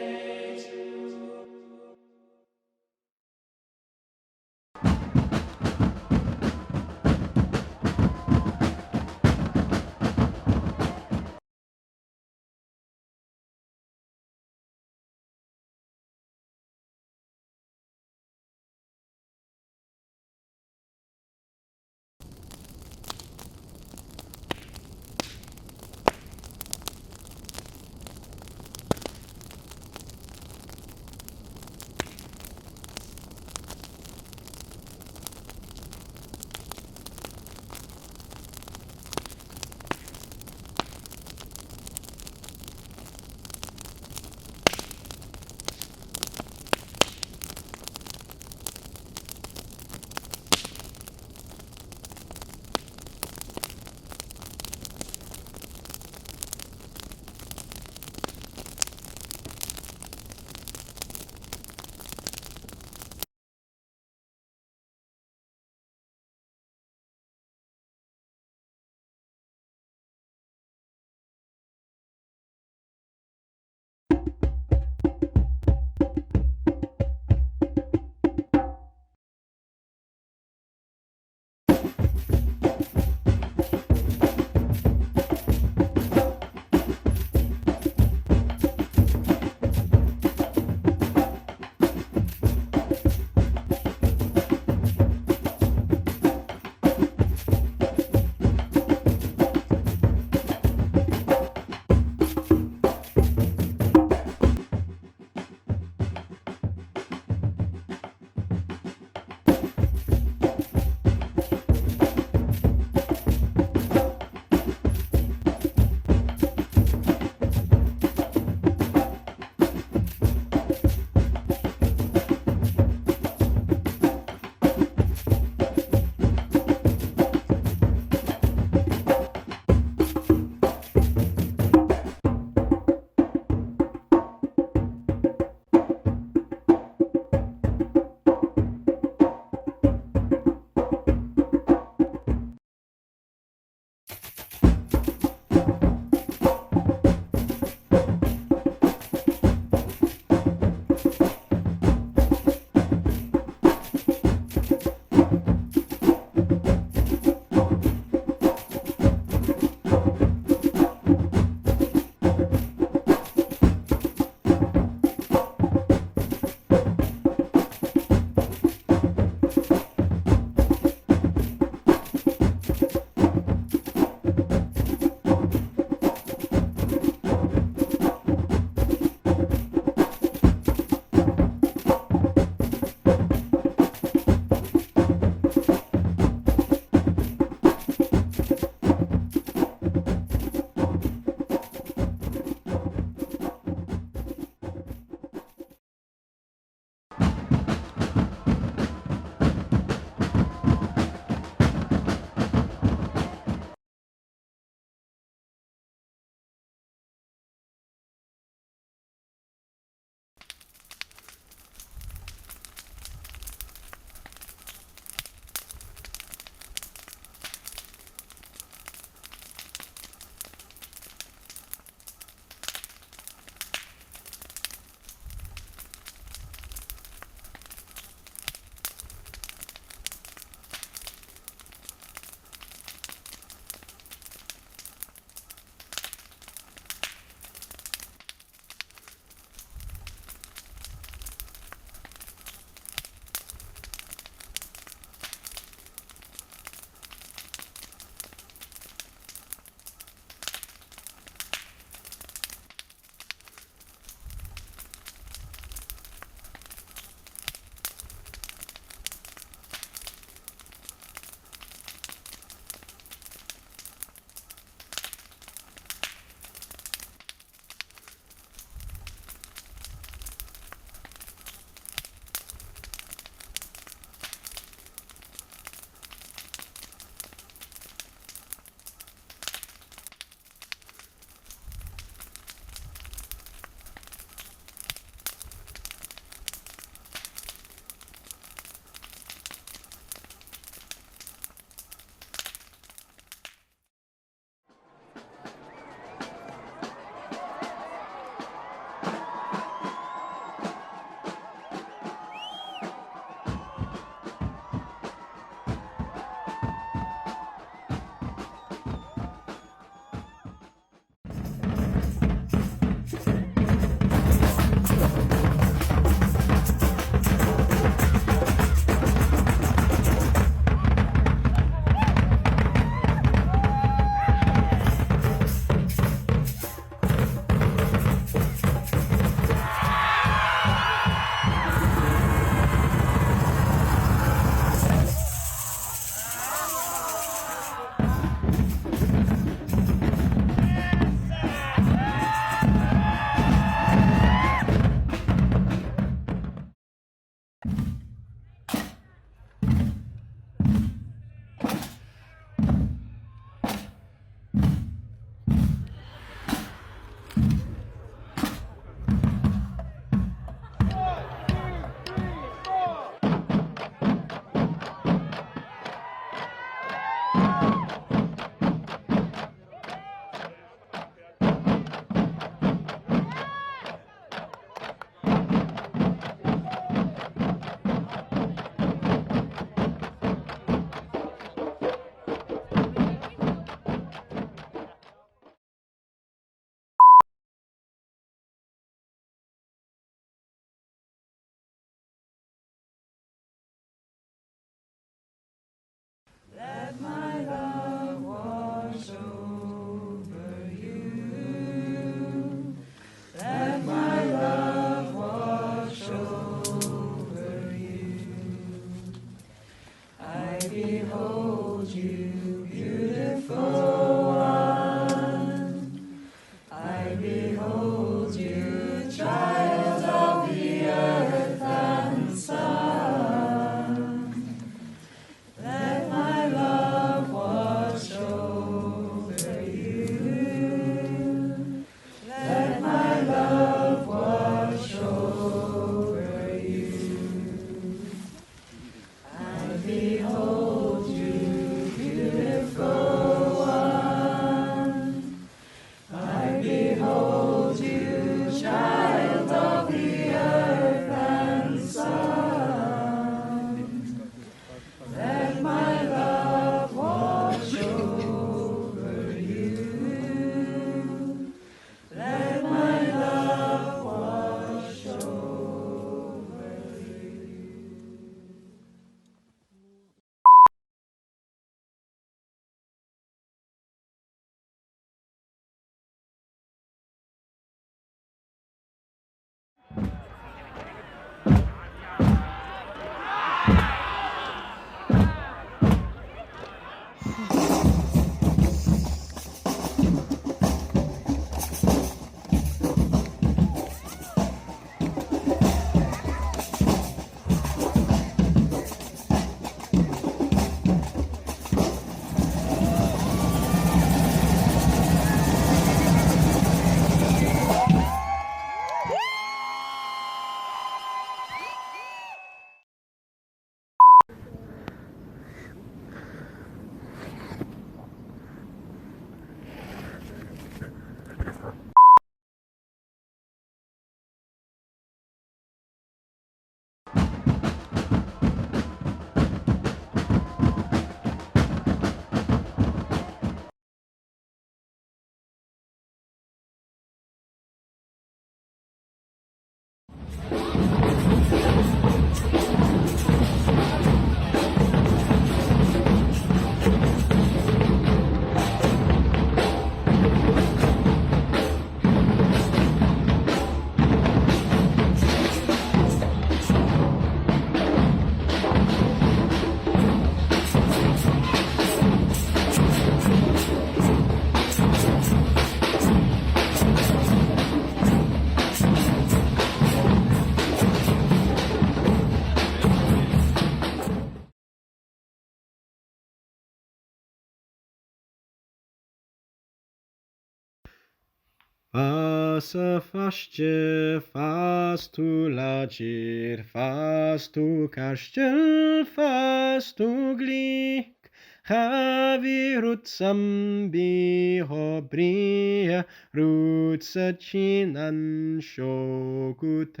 Fasa fasce, fas tu lagir, fas tu kastel, fas tu glik. Havi rutsam biho bria, rutsa chinan shokutrik.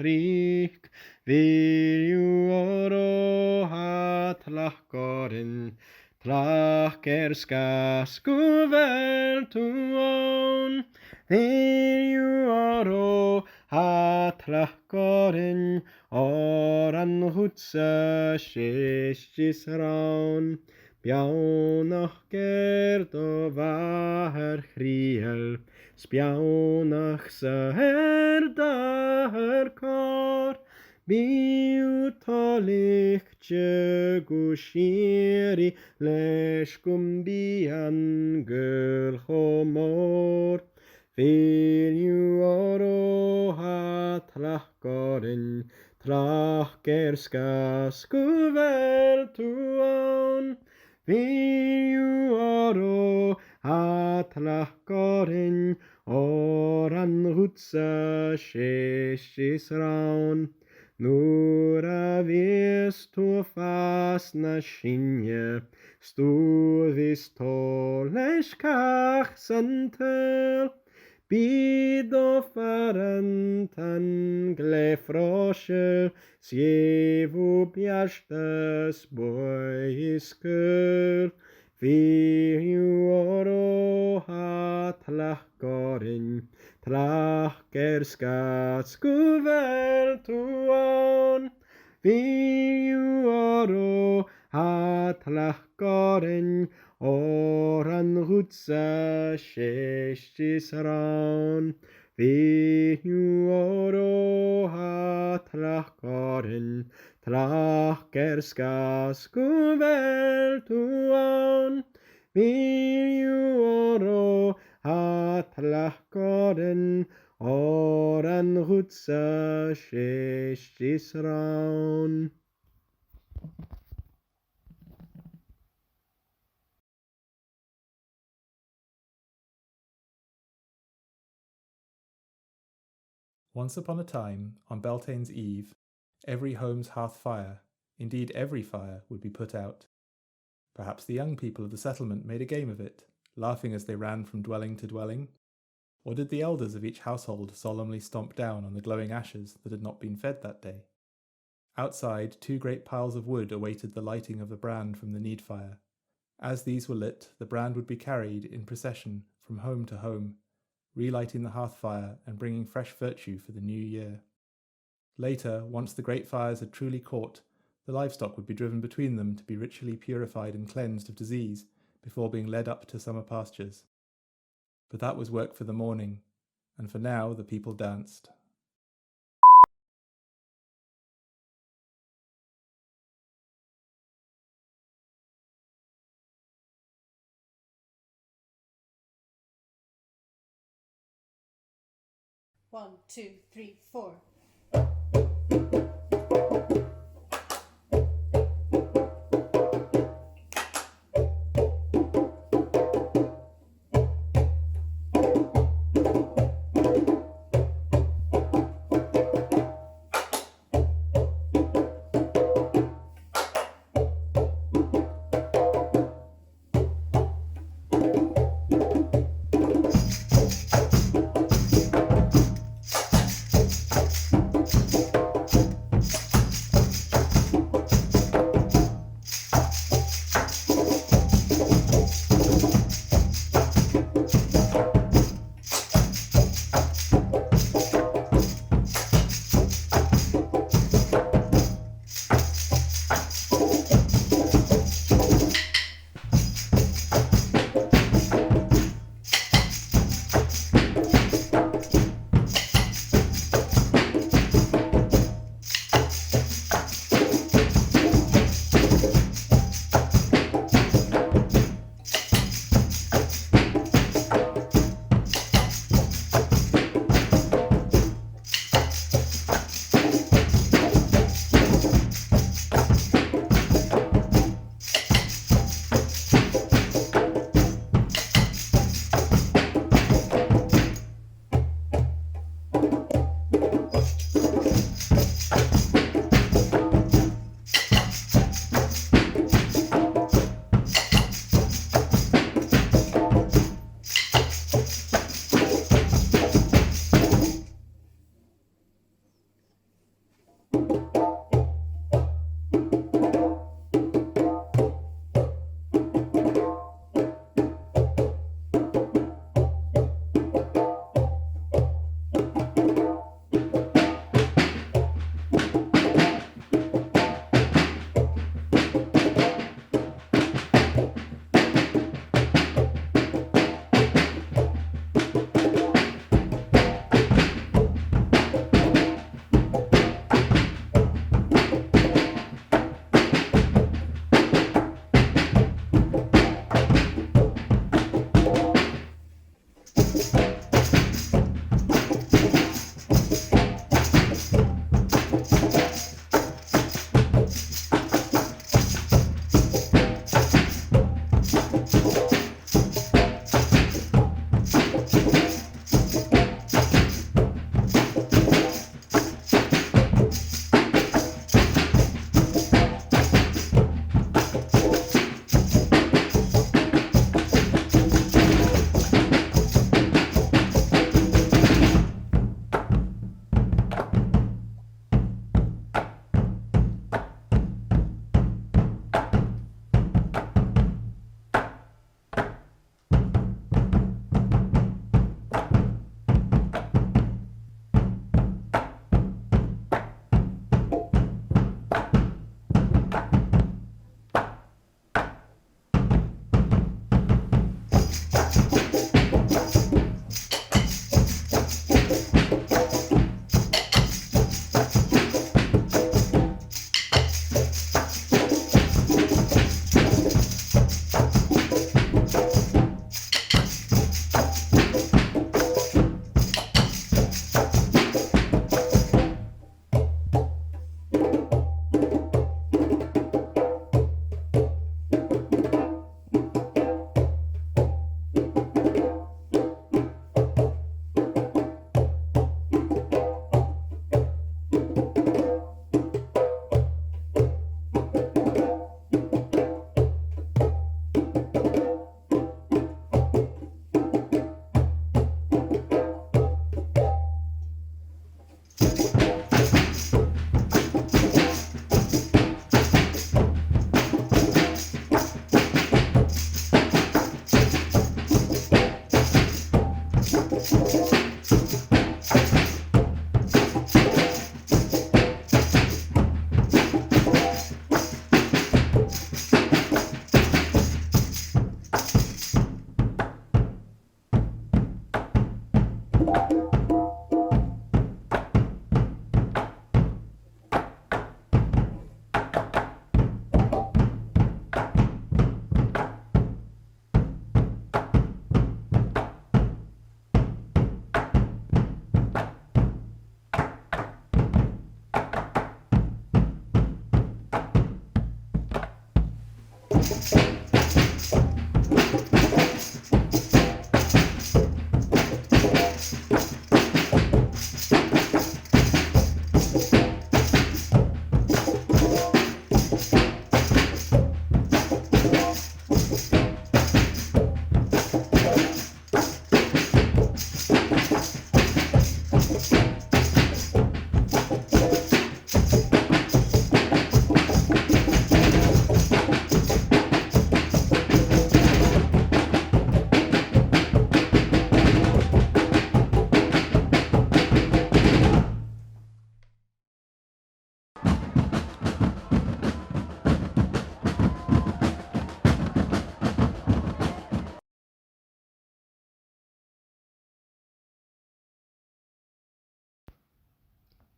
Vilju oro hat lachkorin, tlachkerska skuvel tuon. Vilju oro hat lachkorin, oran hutsa sheshis raun. Spjánach gerd og var hriel, spjánach sa herdar kor, biutalich gushiri, leshkum bian gulchomor. Vilju oro hat lachkorin, tlachkerska skuvel tuon. Vilju oro hat lachkorin, oran hutsa sheshis raun. Nura vis tu fasna shinje, stu vis tolesh kach santel. Bido farantan glefroshel, sievu piashtas boiskel. Vilju oro hat lachkorin, tlachkerska skuvel tuon. Vilju oro hat lachkorin, oran hutsa sheshis raun. Vilju oro hat lachkorin, tlachkerska skuvel tuon. Vilju oro hat lachkorin, oran hutsa sheshis raun. Once upon a time, on Beltane's eve, every home's hearth fire, indeed every fire, would be put out. Perhaps the young people of the settlement made a game of it, laughing as they ran from dwelling to dwelling. Or did the elders of each household solemnly stomp down on the glowing ashes that had not been fed that day? Outside, 2 great piles of wood awaited the lighting of the brand from the need fire. As these were lit, the brand would be carried in procession from home to home, relighting the hearth fire and bringing fresh virtue for the new year. Later, once the great fires had truly caught, the livestock would be driven between them to be ritually purified and cleansed of disease before being led up to summer pastures. But that was work for the morning, and for now the people danced. One, two, three, four.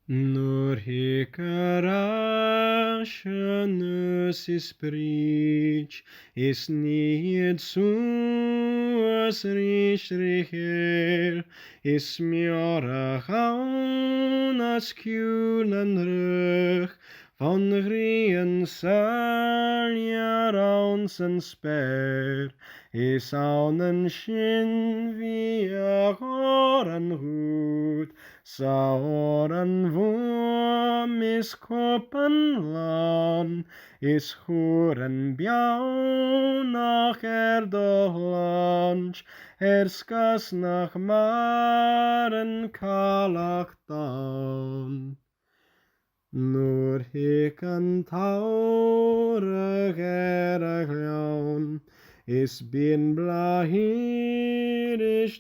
Nur hekarationus is preach, is niet zoals richer, is meer gaan als kulen rug, van grien zal je ransen sper, is aan een shin wie horen goed, sauren worm is kopenlan, is horen bjauw nach erdolanch, erskas nach maren kalachtan. Nur heken taurig erg is bin blahirisch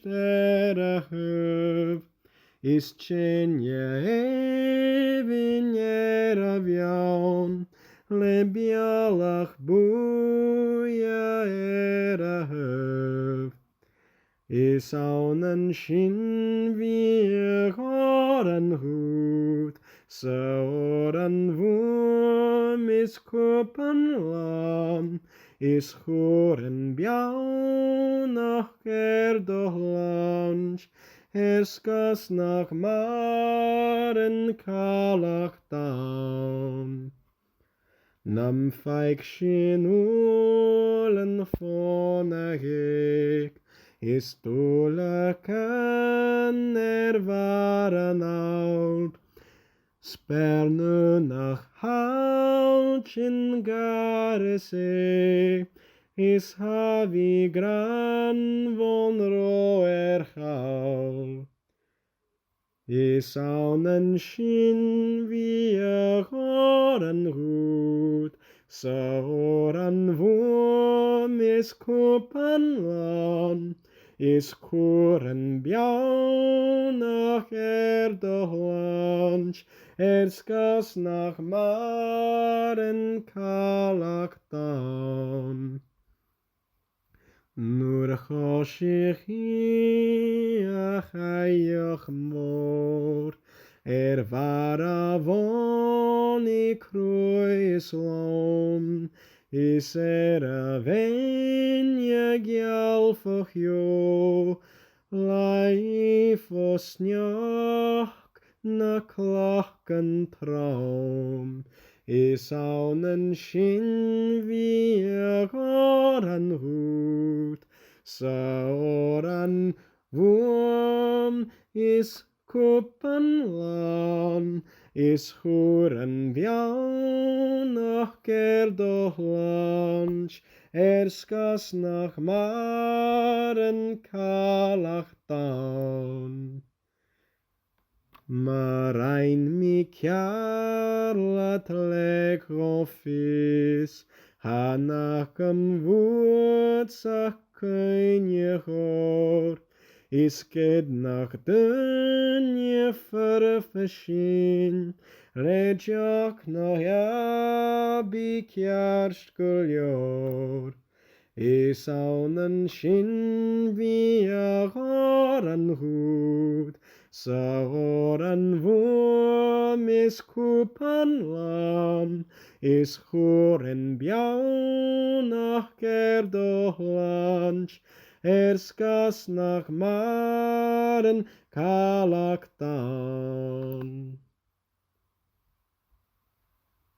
erg huf, is tjenje evinjer avion, lebjalach boeia erg is aunen shin wie horen hut, sauren worm is kopenlan, is horen bjauw nach erdolanch, erskas nach maren kalachtan. Nam feik shin ulen vonegik, is dole kan waren oud, sperne nach haltjen garese, is havi gran von roer gauw. Is aunen shin wie horen goed, sauren worm is kopenlan, is koren bjauw nach erdolanch, erskas nach maren kalachtan. Nur choshich achayach mor, var avon I kruislom, is venje gjalfach jo, laif og snjak na klakken traum, is aunen shin wie horen hut, Sauran Wurm is Kupanlan, is Huren Bjaun nach Gerdochlanch, Erskas nach Maren Kalach down. Marein mi kjarlat leg ofis, hanakam wutsach kunje hor, is ged nach dunje verfashin, rejak nach jabi kjarst guljor. Is aunen shin via horan hud, Sauran Wurm is Kupanlan, is Huren Bjaun nach Gerdochlanch, Erskas nach Maren Kalaktan.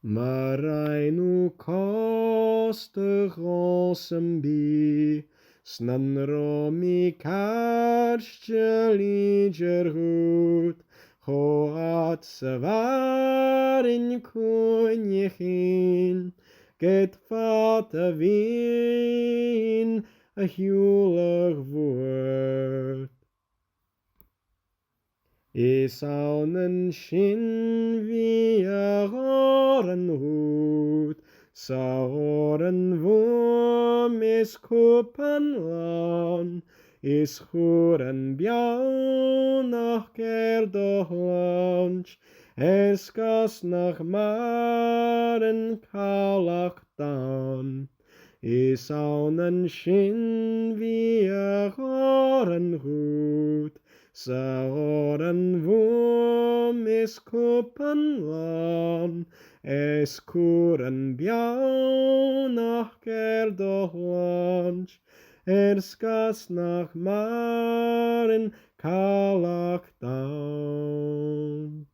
Mareinu koste rosem bi, Snan romi karstje liger hut, Hoat sevarin kunjechin, Get vata wien a huwelijk woord. Is aunen shin via horen hut, Sauren Wurm is Kupanlan, is Huren Bjaun nach Gerdochlanch, Erskas nach Maren Kalach down. Is aunen shin via horen hut, Sauren Wurm is Kupanlan, es kuren bjaun nach Gerdochlanch, Erskas nach Maren Kalach down.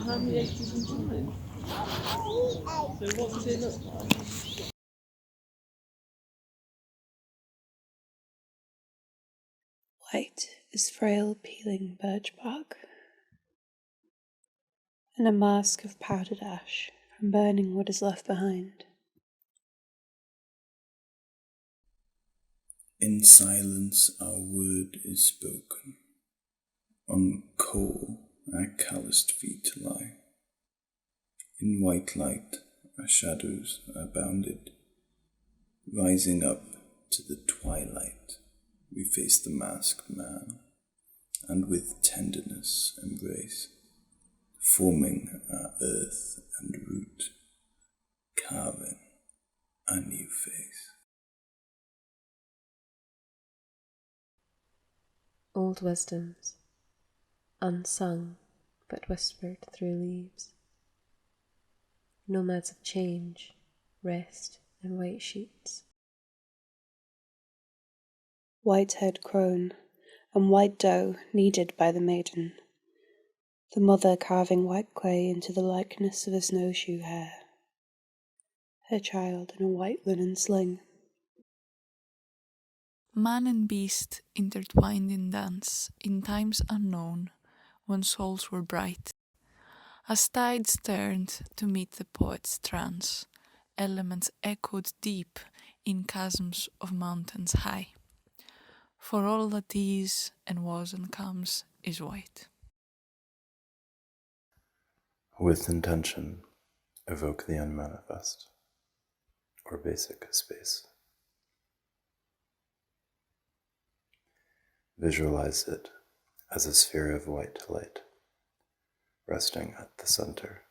How many eggs you can find? So what does it look like? White is frail peeling birch bark, and a mask of powdered ash from burning what is left behind. In silence our word is spoken, on coal our calloused feet lie. In white light our shadows are bounded, rising up to the twilight we face the masked man, and with tenderness embrace, forming our earth and root, carving a new face. Old wisdoms, unsung but whispered through leaves. Nomads of change rest in white sheets. White-haired crone and white dough kneaded by the maiden, the mother carving white clay into the likeness of a snowshoe hare, her child in a white linen sling. Man and beast intertwined in dance in times unknown when souls were bright. As tides turned to meet the poet's trance, elements echoed deep in chasms of mountains high. For all that is and was and comes is white. With intention, evoke the unmanifest, or basic space. Visualize it as a sphere of white light, resting at the center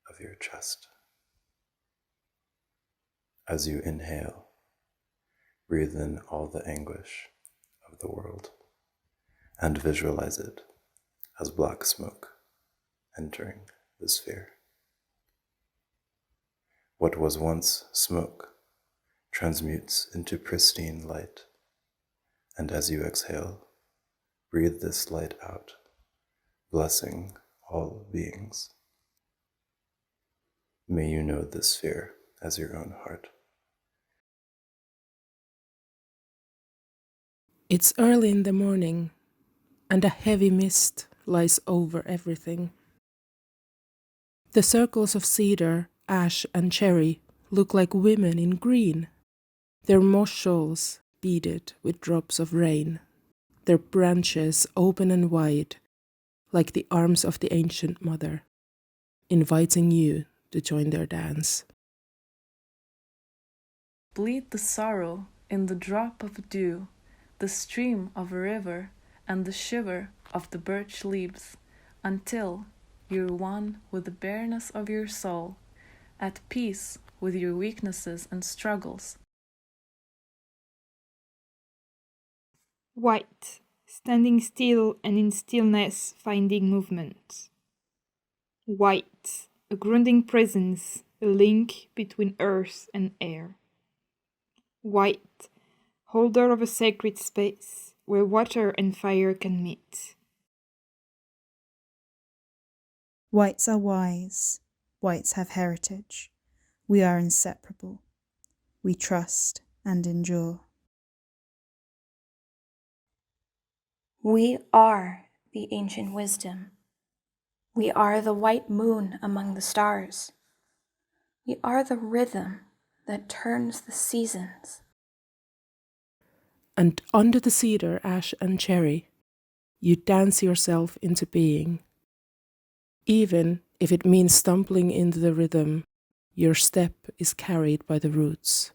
of your chest. As you inhale, breathe in all the anguish of the world, and visualize it as black smoke entering the sphere. What was once smoke transmutes into pristine light, and as you exhale, breathe this light out, blessing all beings. May you know this sphere as your own heart. It's early in the morning, and a heavy mist lies over everything. The circles of cedar, ash, and cherry look like women in green, their moss shawls beaded with drops of rain, their branches open and wide, like the arms of the ancient mother, inviting you to join their dance. Bleed the sorrow in the drop of dew, the stream of a river, and the shiver of the birch leaves, until you're one with the bareness of your soul, at peace with your weaknesses and struggles. White, standing still and in stillness finding movement. White, a grounding presence, a link between earth and air. White, holder of a sacred space where water and fire can meet. Whites are wise, whites have heritage. We are inseparable. We trust and endure. We are the ancient wisdom. We are the white moon among the stars. We are the rhythm that turns the seasons. And under the cedar, ash, and cherry, you dance yourself into being. Even if it means stumbling into the rhythm, your step is carried by the roots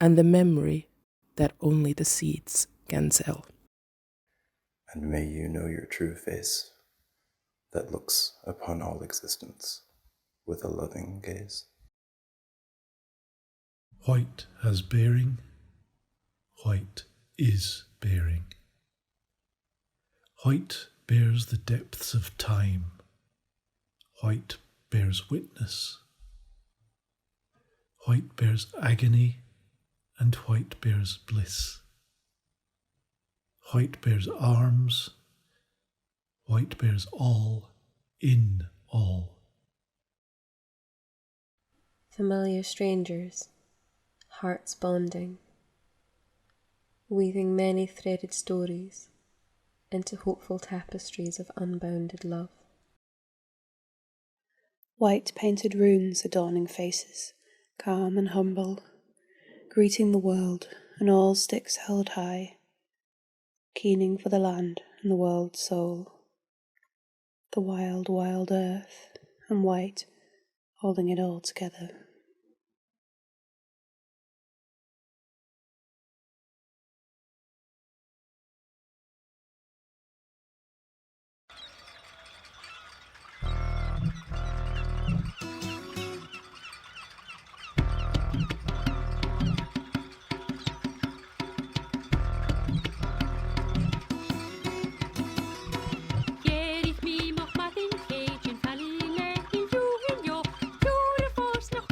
and the memory that only the seeds can tell. And may you know your true face that looks upon all existence with a loving gaze. White has bearing, white is bearing. White bears the depths of time, white bears witness. White bears agony, and white bears bliss. White bears arms, white bears all in all. Familiar strangers, hearts bonding, weaving many threaded stories into hopeful tapestries of unbounded love. White painted runes adorning faces, calm and humble, greeting the world and all sticks held high, keening for the land and the world's soul, the wild, wild earth, and white holding it all together. Gerit mi moch mat in cage in falline in jo, jo de fors nach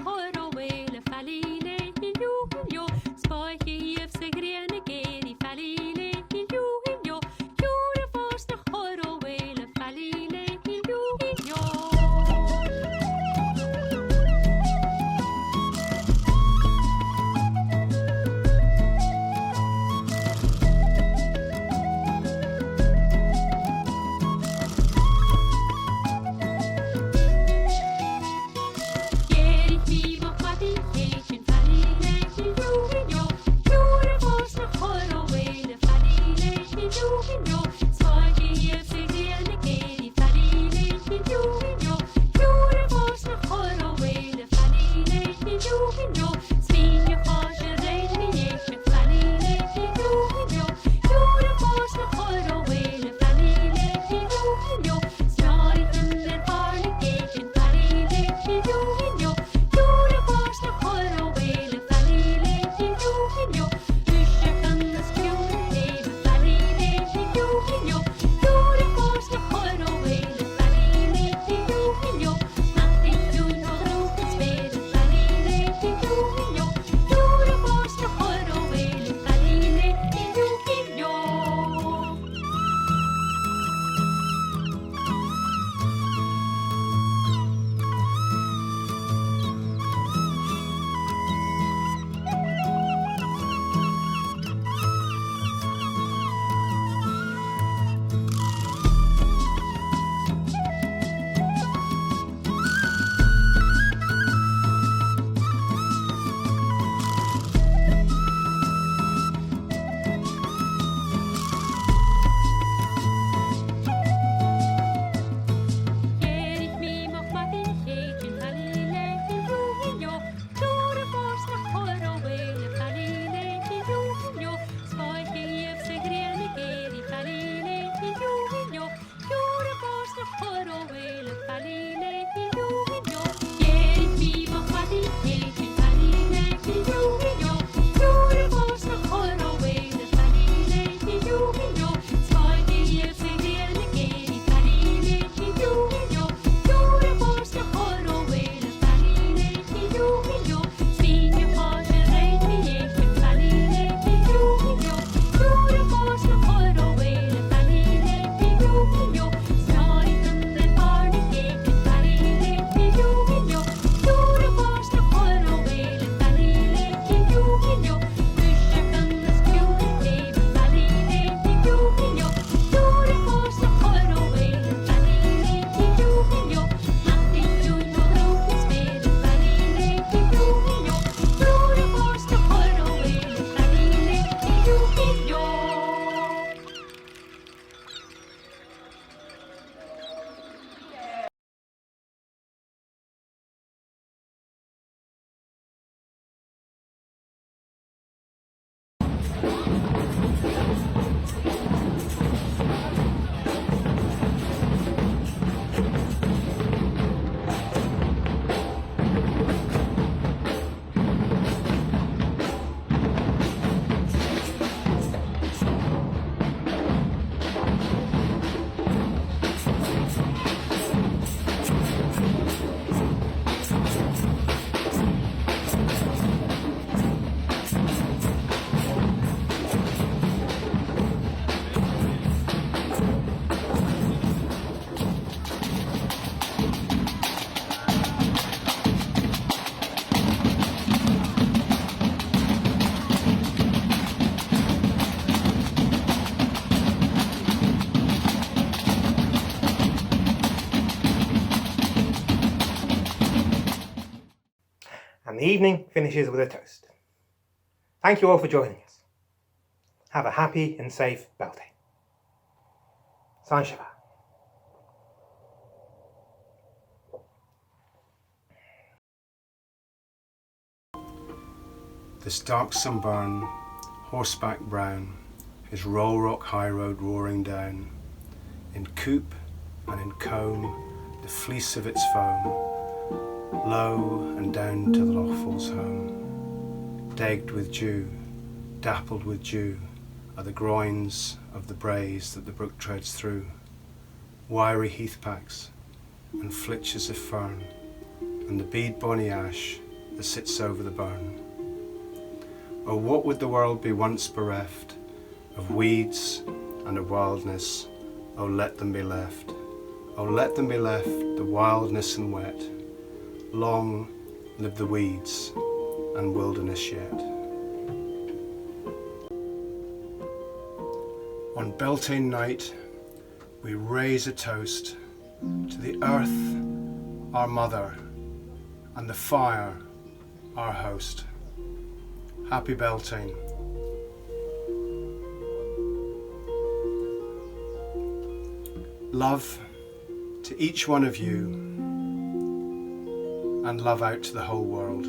and the evening finishes with a toast. Thank you all for joining us. Have a happy and safe Beltane. San Shiva. This dark sunburn, horseback brown, his roll rock high road roaring down, in coop and in comb, the fleece of its foam, low and down to the Lochfall's home, degged with dew, dappled with dew, are the groins of the braes that the brook treads through, wiry heathpacks and flitches of fern, and the bead bonny ash that sits over the burn. Oh, what would the world be once bereft of weeds and of wildness? Oh, let them be left. Oh, let them be left, the wildness and wet. Long live the weeds and wilderness yet. On Beltane night, we raise a toast to the earth, our mother, and the fire, our host. Happy Beltane. Love to each one of you, and love out to the whole world.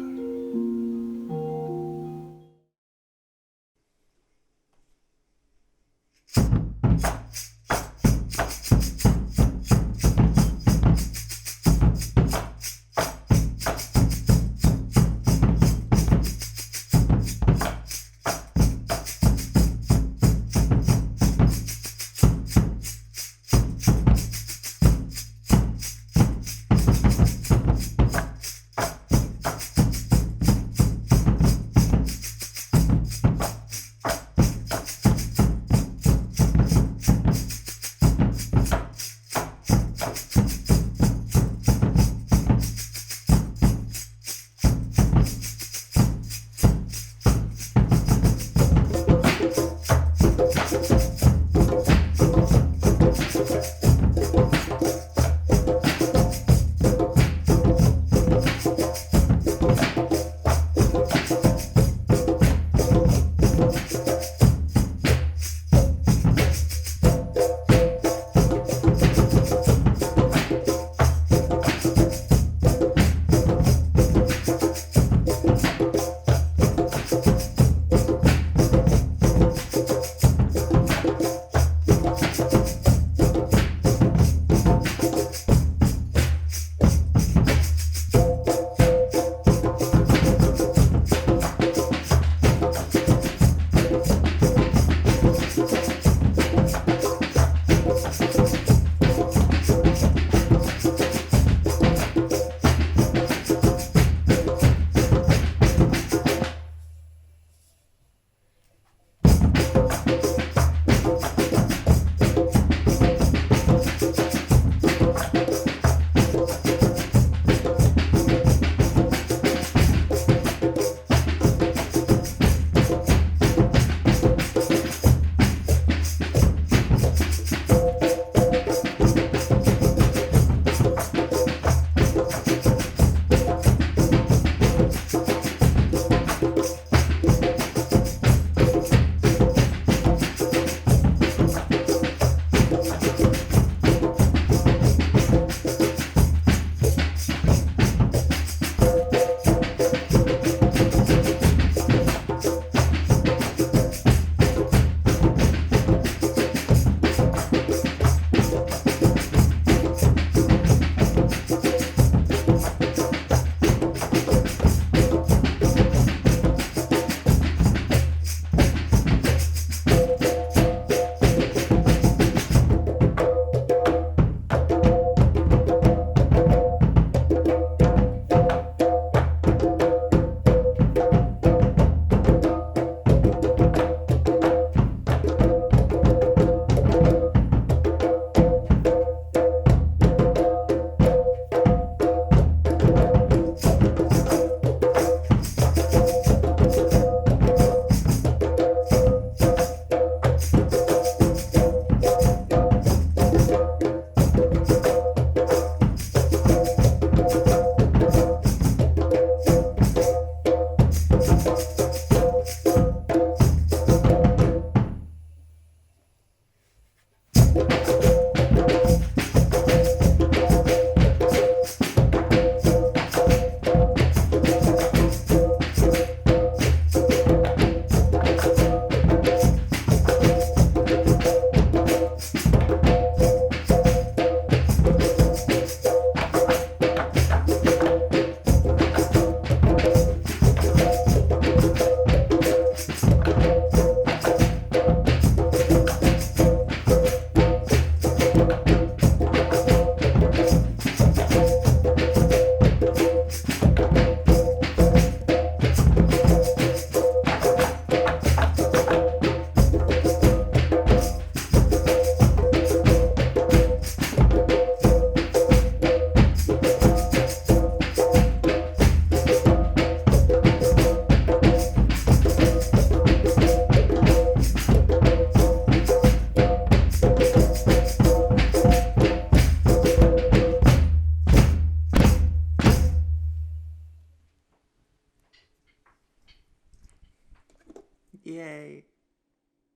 Yay.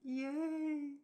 Yay.